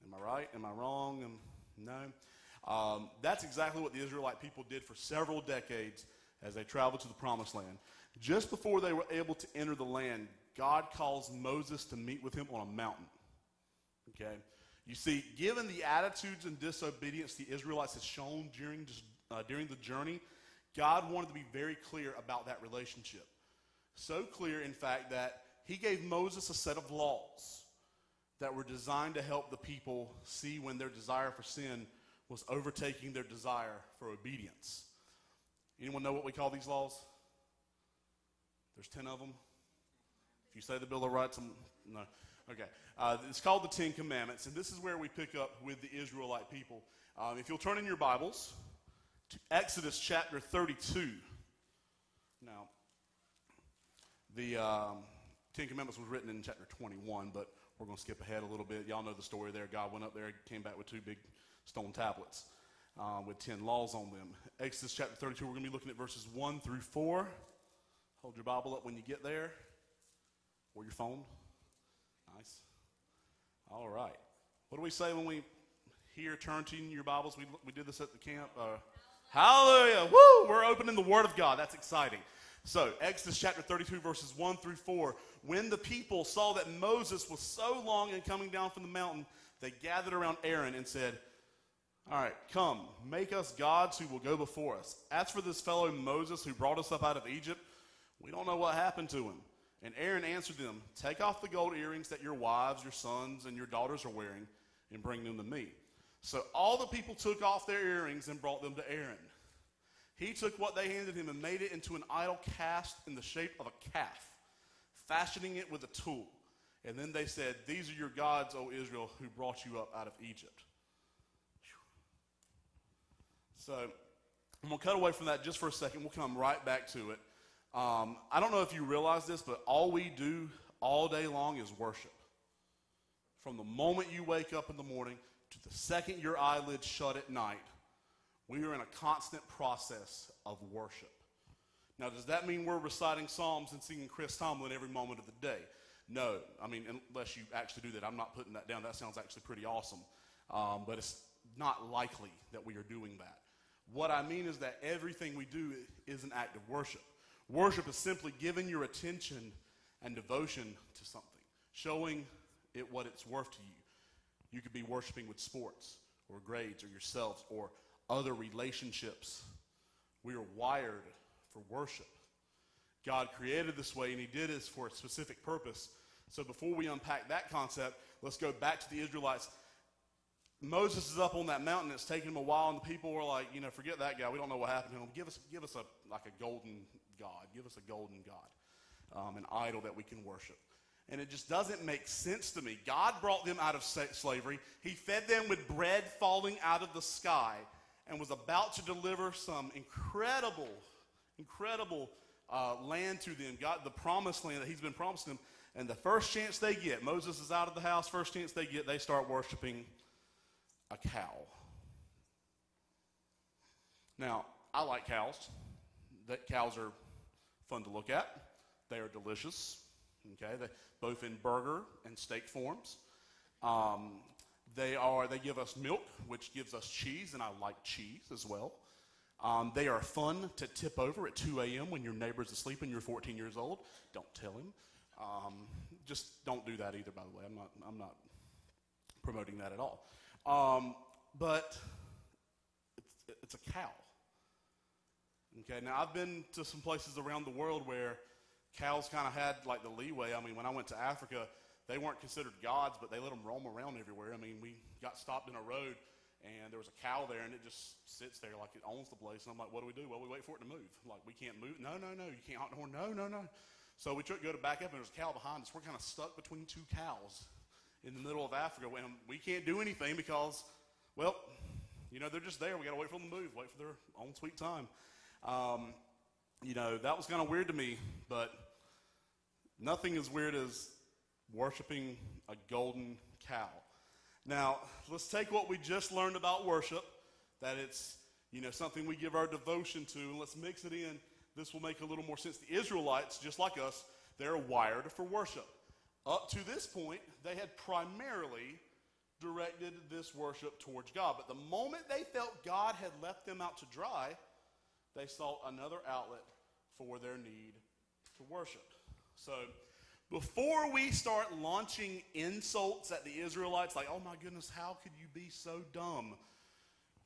Am I right? Am I wrong? No. That's exactly what the Israelite people did for several decades as they traveled to the Promised Land. Just before they were able to enter the land, God calls Moses to meet with him on a mountain. Okay? You see, given the attitudes and disobedience the Israelites had shown during the journey, God wanted to be very clear about that relationship. So clear, in fact, that he gave Moses a set of laws that were designed to help the people see when their desire for sin was overtaking their desire for obedience. Anyone know what we call these laws? There's 10 of them. If you say the Bill of Rights, no. Okay. It's called the 10 Commandments, and this is where we pick up with the Israelite people. If you'll turn in your Bibles to Exodus chapter 32. Now, the 10 Commandments was written in chapter 21, but we're going to skip ahead a little bit. Y'all know the story there. God went up there, came back with 2 big stone tablets with 10 laws on them. Exodus chapter 32, we're going to be looking at verses 1 through 4. Hold your Bible up when you get there, or your phone. Nice. All right. What do we say when we hear turning your Bibles? We did this at the camp. Hallelujah. Woo! We're opening the Word of God. That's exciting. So, Exodus chapter 32, verses 1 through 4. When the people saw that Moses was so long in coming down from the mountain, they gathered around Aaron and said, all right, come, make us gods who will go before us. As for this fellow Moses who brought us up out of Egypt, we don't know what happened to him. And Aaron answered them, take off the gold earrings that your wives, your sons, and your daughters are wearing and bring them to me. So all the people took off their earrings and brought them to Aaron. He took what they handed him and made it into an idol cast in the shape of a calf, fashioning it with a tool. And then they said, "These are your gods, O Israel, who brought you up out of Egypt." So I'm going to cut away from that just for a second. We'll come right back to it. I don't know if you realize this, but all we do all day long is worship. From the moment you wake up in the morning to the second your eyelids shut at night, we are in a constant process of worship. Now, does that mean we're reciting Psalms and singing Chris Tomlin every moment of the day? No. I mean, unless you actually do that. I'm not putting that down. That sounds actually pretty awesome. But it's not likely that we are doing that. What I mean is that everything we do is an act of worship. Worship is simply giving your attention and devotion to something, showing it what it's worth to you. You could be worshiping with sports or grades or yourselves or other relationships. We are wired for worship. God created this way, and he did this for a specific purpose. So before we unpack that concept, let's go back to the Israelites. Moses is up on that mountain. It's taking him a while, and the people were like, forget that guy. We don't know what happened to him. Give us a golden god. Give us a golden god, an idol that we can worship. And it just doesn't make sense to me. God brought them out of slavery. He fed them with bread falling out of the sky and was about to deliver some incredible land to them, God, the promised land that he's been promised them. And the first chance they get, Moses is out of the house, first chance they get, they start worshiping a cow. Now, I like cows. Cows are fun to look at. They are delicious. Okay, both in burger and steak forms. They give us milk, which gives us cheese, and I like cheese as well. They are fun to tip over at 2 a.m. when your neighbor's asleep and you're 14 years old. Don't tell him. Just don't do that either, by the way. I'm not promoting that at all. But it's a cow. Okay, now I've been to some places around the world where cows kind of had like the leeway. I mean, when I went to Africa, they weren't considered gods, but they let them roam around everywhere. I mean, we got stopped in a road, and there was a cow there, and it just sits there like it owns the place. And I'm like, what do? Well, we wait for it to move. Like, we can't move. No, you can't honk the horn. No. So we go to back up, and there's a cow behind us. We're kind of stuck between two cows in the middle of Africa, and we can't do anything because, well, they're just there. We got to wait for them to move, wait for their own sweet time. That was kind of weird to me, but nothing as weird as worshiping a golden cow. Now, let's take what we just learned about worship, that it's, something we give our devotion to, and let's mix it in. This will make a little more sense. The Israelites, just like us, they're wired for worship. Up to this point, they had primarily directed this worship towards God. But the moment they felt God had left them out to dry, they sought another outlet for their need to worship. So before we start launching insults at the Israelites, like, oh my goodness, how could you be so dumb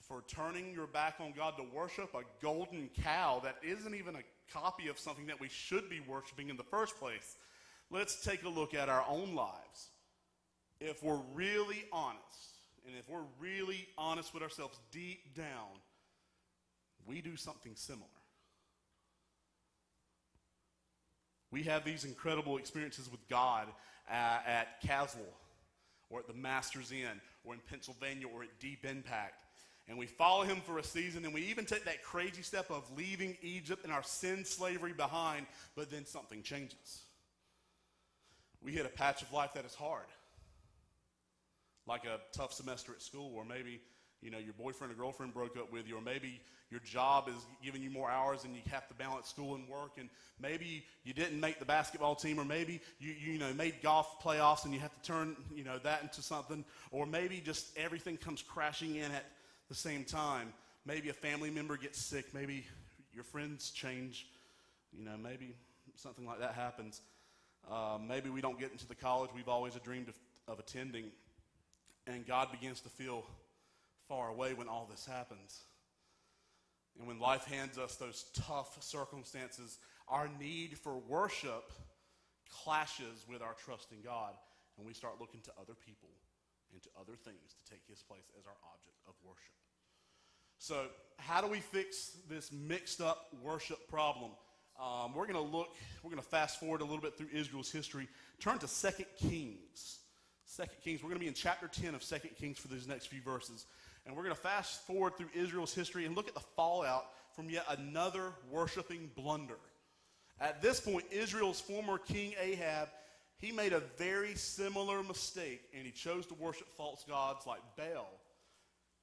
for turning your back on God to worship a golden cow that isn't even a copy of something that we should be worshiping in the first place? Let's take a look at our own lives. If we're really honest, and if we're really honest with ourselves deep down, we do something similar. We have these incredible experiences with God at Caswell, or at the Master's Inn, or in Pennsylvania, or at Deep Impact. And we follow him for a season, and we even take that crazy step of leaving Egypt and our sin slavery behind, but then something changes. We hit a patch of life that is hard, like a tough semester at school, or maybe your boyfriend or girlfriend broke up with you, or maybe your job is giving you more hours and you have to balance school and work, and maybe you didn't make the basketball team, or maybe you made golf playoffs and you have to turn that into something, or maybe just everything comes crashing in at the same time. Maybe a family member gets sick, maybe your friends change, maybe something like that happens. Maybe we don't get into the college we've always dreamed of attending, and God begins to feel far away when all this happens. And when life hands us those tough circumstances, our need for worship clashes with our trust in God, and we start looking to other people into other things to take his place as our object of worship. So how do we fix this mixed up worship problem? We're going to fast forward a little bit through Israel's history. Turn to 2 Kings. 2 Kings, we're going to be in chapter 10 of 2 Kings for these next few verses. And we're going to fast forward through Israel's history and look at the fallout from yet another worshiping blunder. At this point, Israel's former king Ahab, he made a very similar mistake, and he chose to worship false gods like Baal,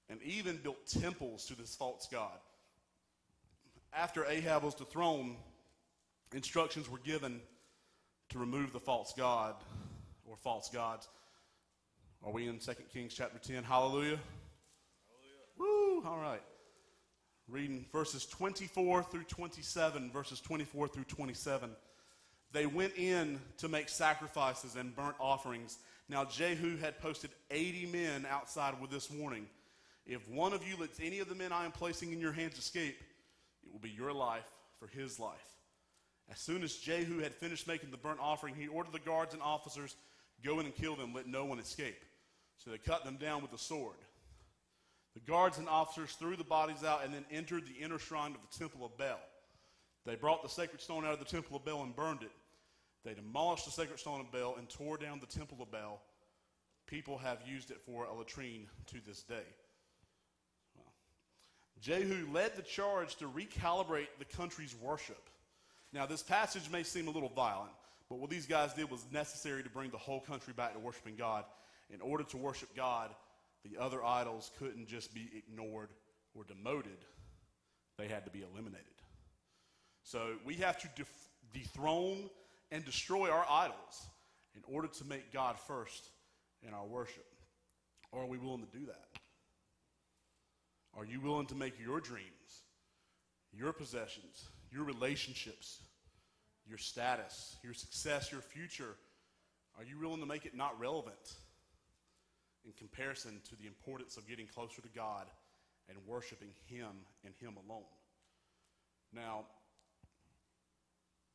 and even built temples to this false god. After Ahab was dethroned, instructions were given to remove the false god or false gods. Are we in 2 Kings chapter 10? Hallelujah. Woo, all right. Reading verses 24 through 27, verses 24 through 27. They went in to make sacrifices and burnt offerings. Now Jehu had posted 80 men outside with this warning. If one of you lets any of the men I am placing in your hands escape, it will be your life for his life. As soon as Jehu had finished making the burnt offering, he ordered the guards and officers, go in and kill them, let no one escape. So they cut them down with the sword. The guards and officers threw the bodies out and then entered the inner shrine of the temple of Baal. They brought the sacred stone out of the temple of Baal and burned it. They demolished the sacred stone of Baal and tore down the temple of Baal. People have used it for a latrine to this day. Well, Jehu led the charge to recalibrate the country's worship. Now, this passage may seem a little violent, but what these guys did was necessary to bring the whole country back to worshiping God. In order to worship God, the other idols couldn't just be ignored or demoted. They had to be eliminated. So we have to dethrone and destroy our idols in order to make God first in our worship. Or are we willing to do that? Are you willing to make your dreams, your possessions, your relationships, your status, your success, your future, are you willing to make it not relevant in comparison to the importance of getting closer to God and worshiping Him and Him alone? Now,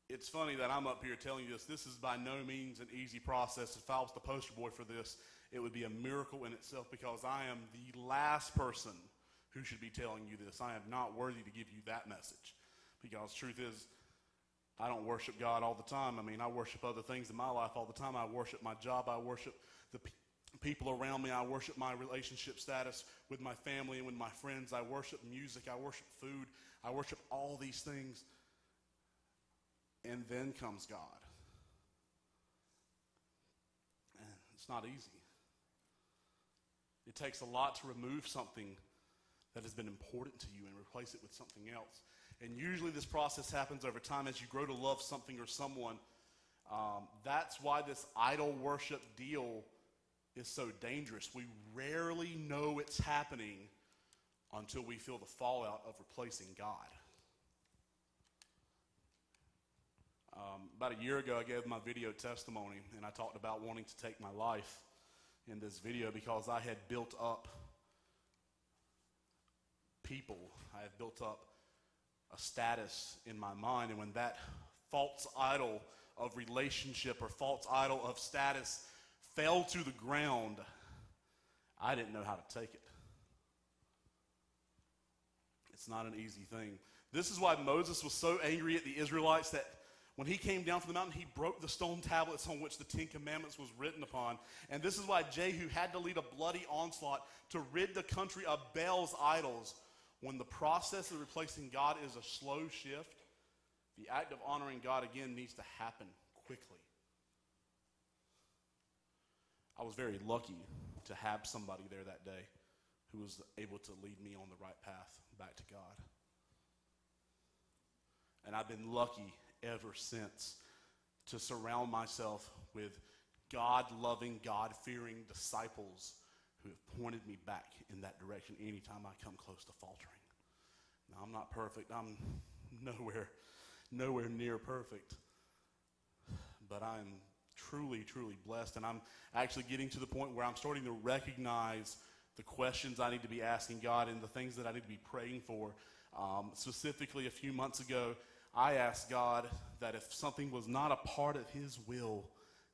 it's funny that I'm up here telling you this. This is by no means an easy process. If I was the poster boy for this, it would be a miracle in itself, because I am the last person who should be telling you this. I am not worthy to give you that message, because truth is, I don't worship God all the time. I mean, I worship other things in my life all the time. I worship my job. I worship the people around me. I worship my relationship status with my family and with my friends. I worship music. I worship food. I worship all these things. And then comes God. And it's not easy. It takes a lot to remove something that has been important to you and replace it with something else. And usually this process happens over time as you grow to love something or someone. That's why this idol worship deal is so dangerous. We rarely know it's happening until we feel the fallout of replacing God. About a year ago, I gave my video testimony, and I talked about wanting to take my life in this video because I had built up people. I had built up a status in my mind, and when that false idol of relationship or false idol of status fell to the ground, I didn't know how to take it. It's not an easy thing. This is why Moses was so angry at the Israelites that when he came down from the mountain, he broke the stone tablets on which the Ten Commandments was written upon. And this is why Jehu had to lead a bloody onslaught to rid the country of Baal's idols. When the process of replacing God is a slow shift, the act of honoring God again needs to happen quickly. I was very lucky to have somebody there that day who was able to lead me on the right path back to God. And I've been lucky ever since to surround myself with God-loving, God-fearing disciples who have pointed me back in that direction anytime I come close to faltering. Now, I'm not perfect. I'm nowhere near perfect. But I'm truly, truly blessed, and I'm actually getting to the point where I'm starting to recognize the questions I need to be asking God and the things that I need to be praying for. Specifically, a few months ago, I asked God that if something was not a part of His will,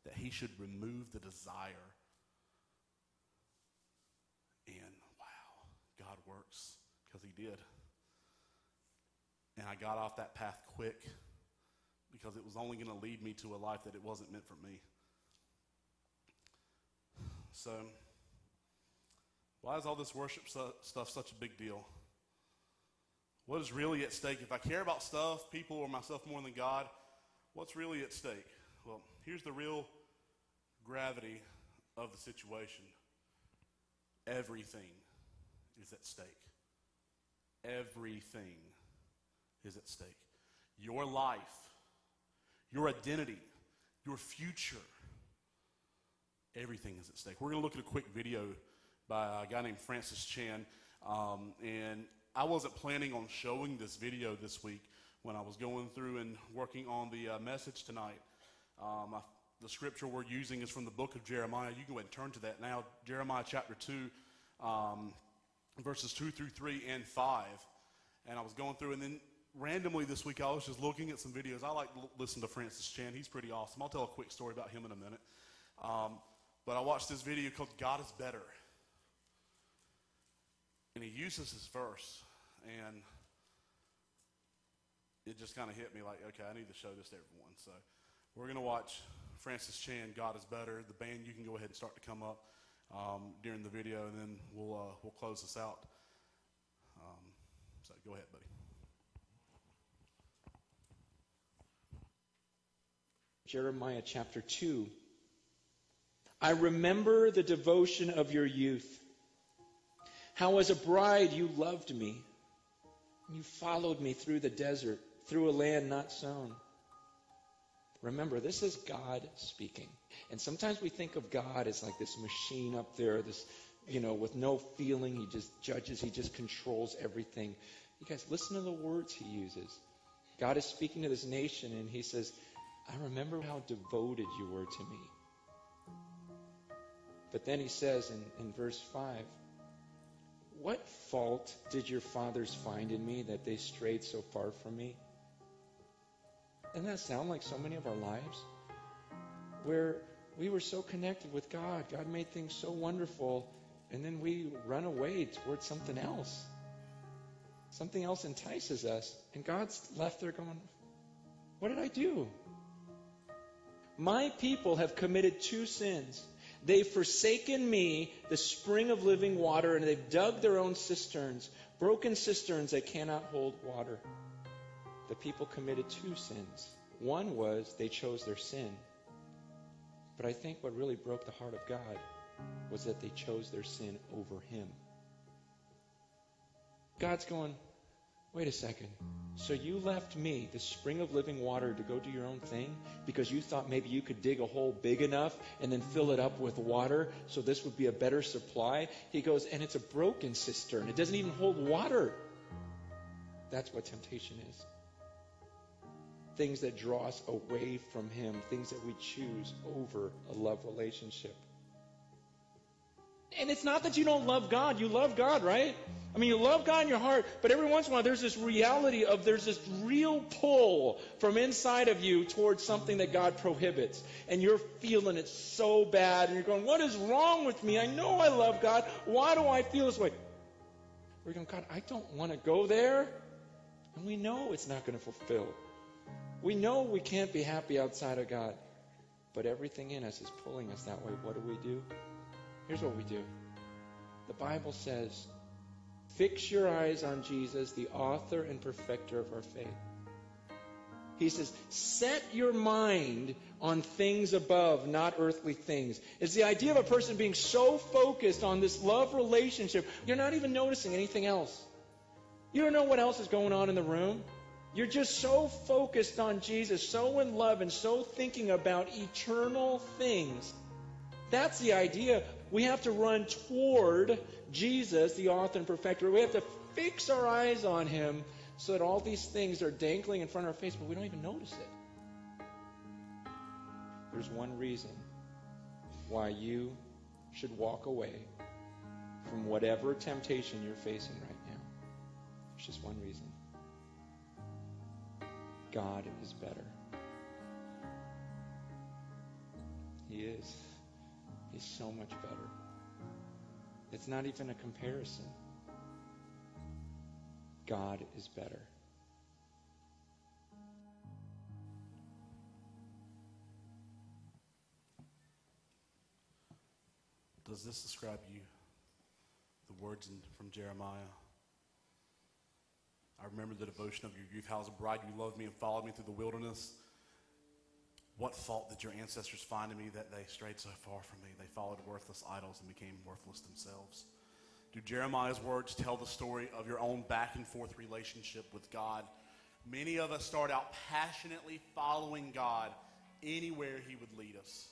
that He should remove the desire. did. And I got off that path quick because it was only going to lead me to a life that it wasn't meant for me. So, why is all this worship stuff such a big deal? What is really at stake? If I care about stuff, people, or myself more than God, what's really at stake? Well, here's the real gravity of the situation. Everything is at stake. Everything is at stake. Your life, your identity, your future, everything is at stake. We're going to look at a quick video by a guy named Francis Chan. And I wasn't planning on showing this video this week when I was going through and working on the message tonight. The scripture we're using is from the book of Jeremiah. You can go ahead and turn to that now. Jeremiah chapter 2, verses 2 through 3 and 5. And I was going through, and then randomly this week I was just looking at some videos. I like to listen to Francis Chan. He's pretty awesome. I'll tell a quick story about him in a minute. But I watched this video called God is Better. And he uses this verse, and it just kind of hit me like, okay, I need to show this to everyone. So we're going to watch Francis Chan, God is Better. The band, you can go ahead and start to come up during the video, and then we'll close this out. So go ahead, buddy.
Jeremiah chapter 2. I remember the devotion of your youth, how as a bride you loved me. You followed me through the desert, through a land not sown. Remember, this is God speaking. And sometimes we think of God as like this machine up there, this, with no feeling. He just judges. He just controls everything. You guys, listen to the words he uses. God is speaking to this nation, and he says, I remember how devoted you were to me. But then he says in verse 5, what fault did your fathers find in me that they strayed so far from me? Doesn't that sound like so many of our lives? Where we were so connected with God. God made things so wonderful, and then we run away towards something else. Something else entices us, and God's left there going, what did I do? My people have committed two sins. They've forsaken me, the spring of living water, and they've dug their own cisterns, broken cisterns that cannot hold water. The people committed two sins. One was they chose their sin. But I think what really broke the heart of God was that they chose their sin over him. God's going, wait a second. So you left me, the spring of living water, to go do your own thing because you thought maybe you could dig a hole big enough and then fill it up with water so this would be a better supply? He goes, and it's a broken cistern. It doesn't even hold water. That's what temptation is. Things that draw us away from him, things that we choose over a love relationship. And it's not that you don't love God. You love God, right? I mean, you love God in your heart, but every once in a while there's this reality of there's this real pull from inside of you towards something that God prohibits. And you're feeling it so bad, and you're going, what is wrong with me? I know I love God. Why do I feel this way? We're going, God, I don't want to go there. And we know it's not going to fulfill. We know we can't be happy outside of God. But everything in us is pulling us that way. What do? Here's what we do. The Bible says, fix your eyes on Jesus, the author and perfecter of our faith. He says, set your mind on things above, not earthly things. It's the idea of a person being so focused on this love relationship, you're not even noticing anything else. You don't know what else is going on in the room. You're just so focused on Jesus, so in love, and so thinking about eternal things. That's the idea. We have to run toward Jesus, the author and perfecter. We have to fix our eyes on him so that all these things are dangling in front of our face, but we don't even notice it. There's one reason why you should walk away from whatever temptation you're facing right now. There's just one reason. God is better. He is. He's so much better. It's not even a comparison. God is better.
Does this describe you? The words from Jeremiah. I remember the devotion of your youth. How as a bride you loved me and followed me through the wilderness. What fault did your ancestors find in me that they strayed so far from me? They followed worthless idols and became worthless themselves. Do Jeremiah's words tell the story of your own back and forth relationship with God? Many of us start out passionately following God anywhere he would lead us.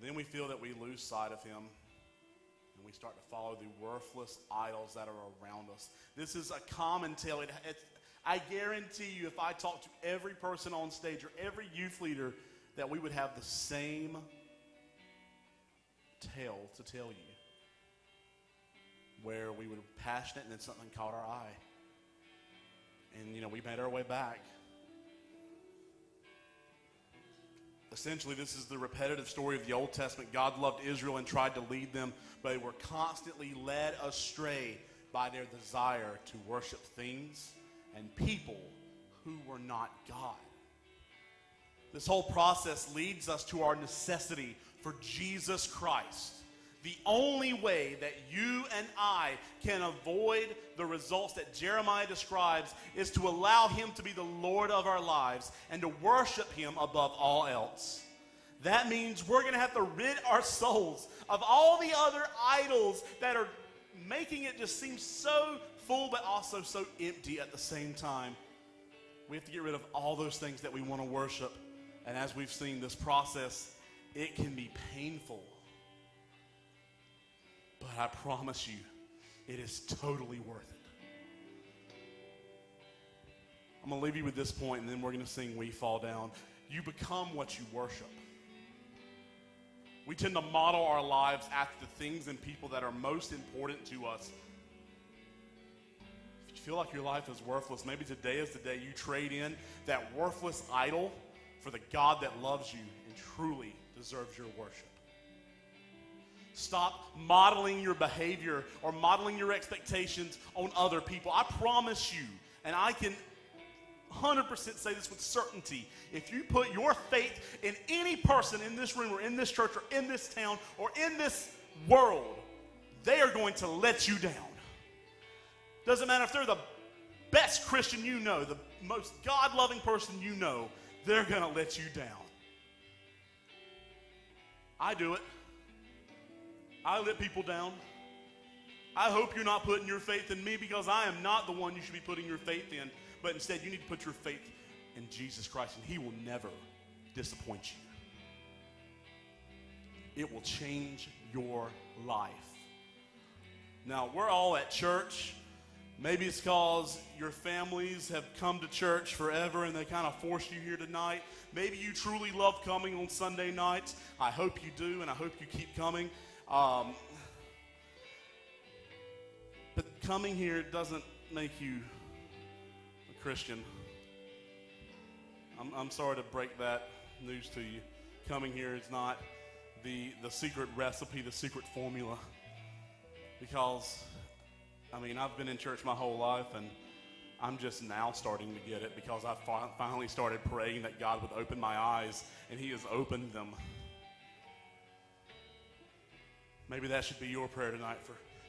Then we feel that we lose sight of him, and we start to follow the worthless idols that are around us. This is a common tale. I guarantee you, if I talk to every person on stage or every youth leader, that we would have the same tale to tell you, where we were passionate and then something caught our eye. And, we made our way back. Essentially, this is the repetitive story of the Old Testament. God loved Israel and tried to lead them, but they were constantly led astray by their desire to worship things and people who were not God. This whole process leads us to our necessity for Jesus Christ. The only way that you and I can avoid the results that Jeremiah describes is to allow him to be the Lord of our lives and to worship him above all else. That means we're going to have to rid our souls of all the other idols that are making it just seem so full but also so empty at the same time. We have to get rid of all those things that we want to worship. And as we've seen this process, it can be painful. But I promise you, it is totally worth it. I'm going to leave you with this point, and then we're going to sing We Fall Down. You become what you worship. We tend to model our lives after the things and people that are most important to us. If you feel like your life is worthless, maybe today is the day you trade in that worthless idol for the God that loves you and truly deserves your worship. Stop modeling your behavior or modeling your expectations on other people. I promise you, and I can 100% say this with certainty, if you put your faith in any person in this room or in this church or in this town or in this world, they are going to let you down. Doesn't matter if they're the best Christian you know, the most God-loving person you know, they're going to let you down. I do it. I let people down. I hope you're not putting your faith in me, because I am not the one you should be putting your faith in. But instead, you need to put your faith in Jesus Christ, and he will never disappoint you. It will change your life. Now, we're all at church. Maybe it's because your families have come to church forever and they kind of forced you here tonight. Maybe you truly love coming on Sunday nights. I hope you do, and I hope you keep coming. But coming here doesn't make you a Christian. I'm sorry to break that news to you. Coming here is not the secret recipe, the secret formula. Because, I've been in church my whole life, and I'm just now starting to get it, because I finally started praying that God would open my eyes, and he has opened them. Maybe that should be your prayer tonight,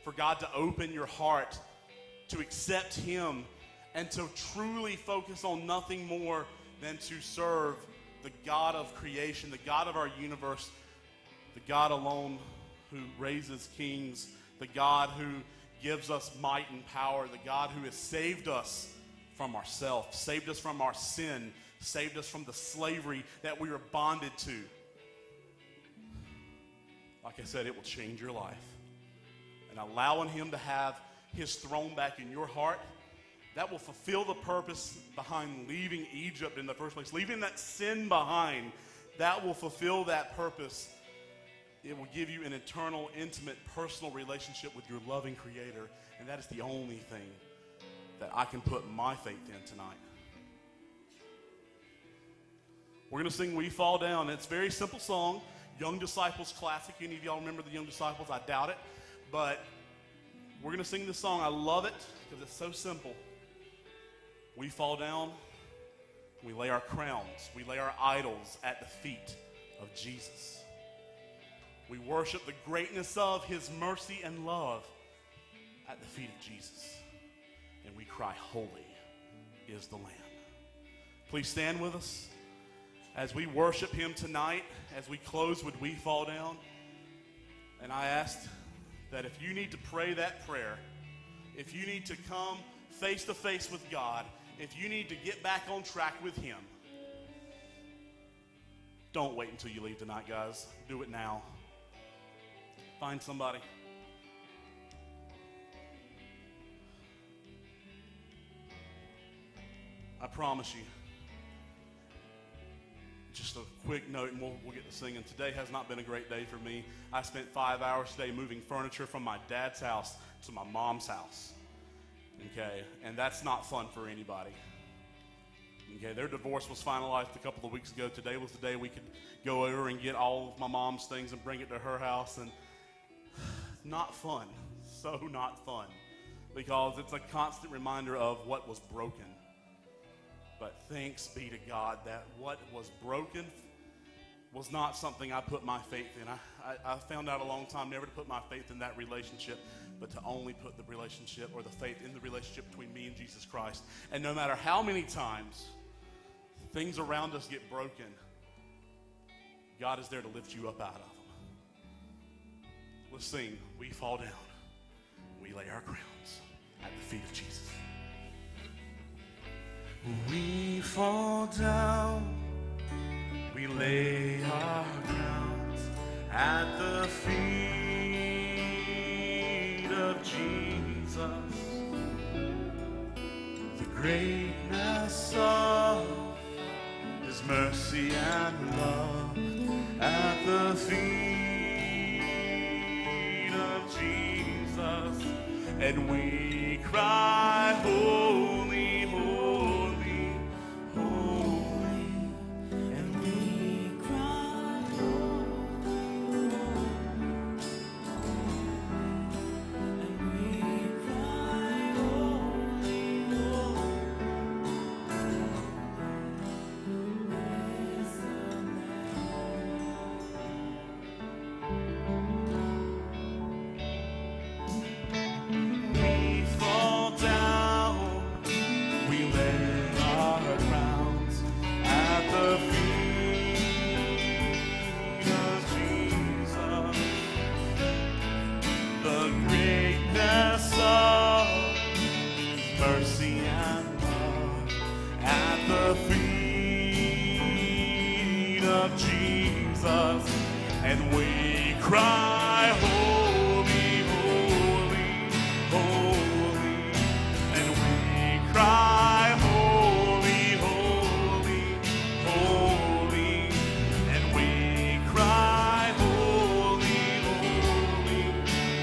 for God to open your heart to accept him and to truly focus on nothing more than to serve the God of creation, the God of our universe, the God alone who raises kings, the God who gives us might and power, the God who has saved us from ourselves, saved us from our sin, saved us from the slavery that we were bonded to. Like I said, it will change your life. And allowing him to have his throne back in your heart, that will fulfill the purpose behind leaving Egypt in the first place. Leaving that sin behind, that will fulfill that purpose. It will give you an eternal, intimate, personal relationship with your loving Creator. And that is the only thing that I can put my faith in tonight. We're going to sing We Fall Down. It's a very simple song. Young Disciples classic. Any of y'all remember the Young Disciples? I doubt it. But We're going to sing this song. I love it because it's so simple. We fall down. We lay our crowns. We lay our idols at the feet of Jesus. We worship the greatness of his mercy and love at the feet of Jesus. And we cry, holy is the Lamb. Please stand with us as we worship him tonight. As we close with We Fall Down. And I asked that if you need to pray that prayer, if you need to come face to face with God, if you need to get back on track with him, don't wait until you leave tonight, guys. Do it now. Find somebody. I promise you. Just a quick note, and we'll get to singing. Today has not been a great day for me. I spent 5 hours today moving furniture from my dad's house to my mom's house. Okay, and that's not fun for anybody. Okay, their divorce was finalized a couple of weeks ago. Today was the day we could go over and get all of my mom's things and bring it to her house, and not fun. So not fun. Because it's a constant reminder of what was broken. But thanks be to God that what was broken was not something I put my faith in. I found out a long time never to put my faith in that relationship, but to only put the relationship or the faith in the relationship between me and Jesus Christ. And no matter how many times things around us get broken, God is there to lift you up out of them. Let's sing, We Fall Down. We lay our crowns at the feet of Jesus.
We fall down, we lay our crowns at the feet of Jesus. The greatness of his mercy and love at the feet of Jesus. And we cry, holy, holy, holy. And we cry, holy, and we cry, holy, we fall down, we lay our crowns at the feet of Jesus. The greatness of his mercy and love at the feet of Jesus. And we cry, holy, holy, holy. And we cry, holy, holy, holy. And we cry, holy, holy,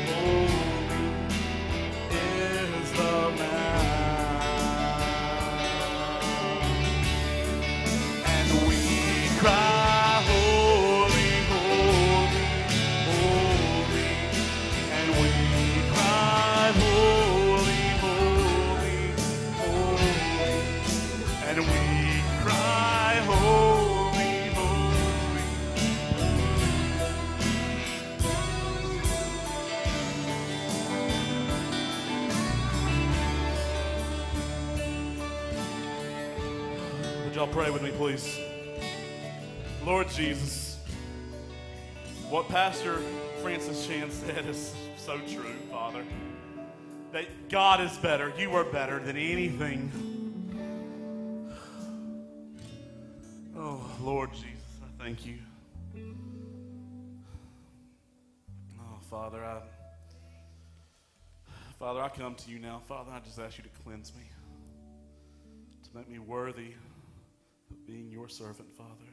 holy is the Lamb. And we cry, holy, holy, holy. And we cry, holy, holy, holy. And we cry, holy, holy.
Would y'all pray with me, please? Lord Jesus, what Pastor Francis Chan said is so true, Father. That God is better. You are better than anything. Oh, Lord Jesus, I thank you. Oh, Father, I come to you now. Father, I just ask you to cleanse me. To make me worthy of being your servant, Father.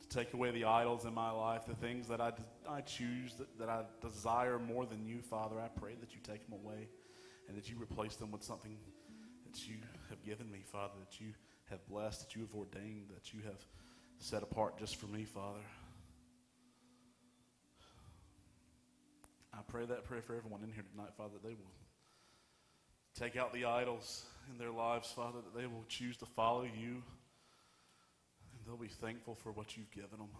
To take away the idols in my life, the things that I choose, that I desire more than you, Father. I pray that you take them away and that you replace them with something that you have given me, Father, that you have blessed, that you have ordained, that you have set apart just for me, Father. I pray that prayer for everyone in here tonight, Father, that they will take out the idols in their lives, Father, that they will choose to follow you, and they'll be thankful for what you've given them.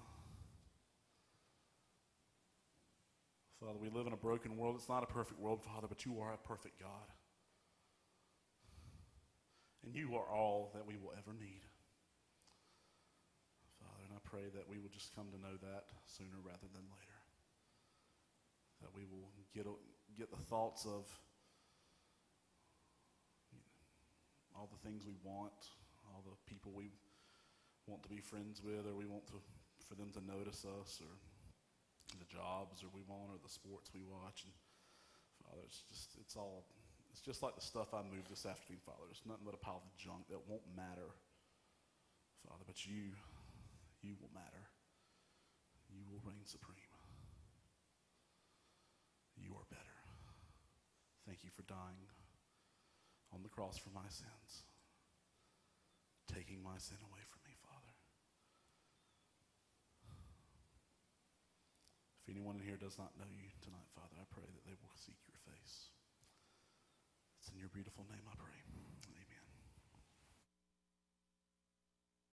Father, we live in a broken world. It's not a perfect world, Father, but you are a perfect God. And you are all that we will ever need. Father, and I pray that we will just come to know that sooner rather than later. That we will get the thoughts of all the things we want, all the people we want to be friends with, or we want for them to notice us, or the jobs or we want, or the sports we watch. And Father, it's just like the stuff I moved this afternoon, Father. It's nothing but a pile of junk that won't matter, Father, but you will matter. You will reign supreme. You are better. Thank you for dying on the cross for my sins, taking my sin away from me, Father. If anyone in here does not know you tonight, Father, I pray that they will seek your face. It's in your beautiful name I pray.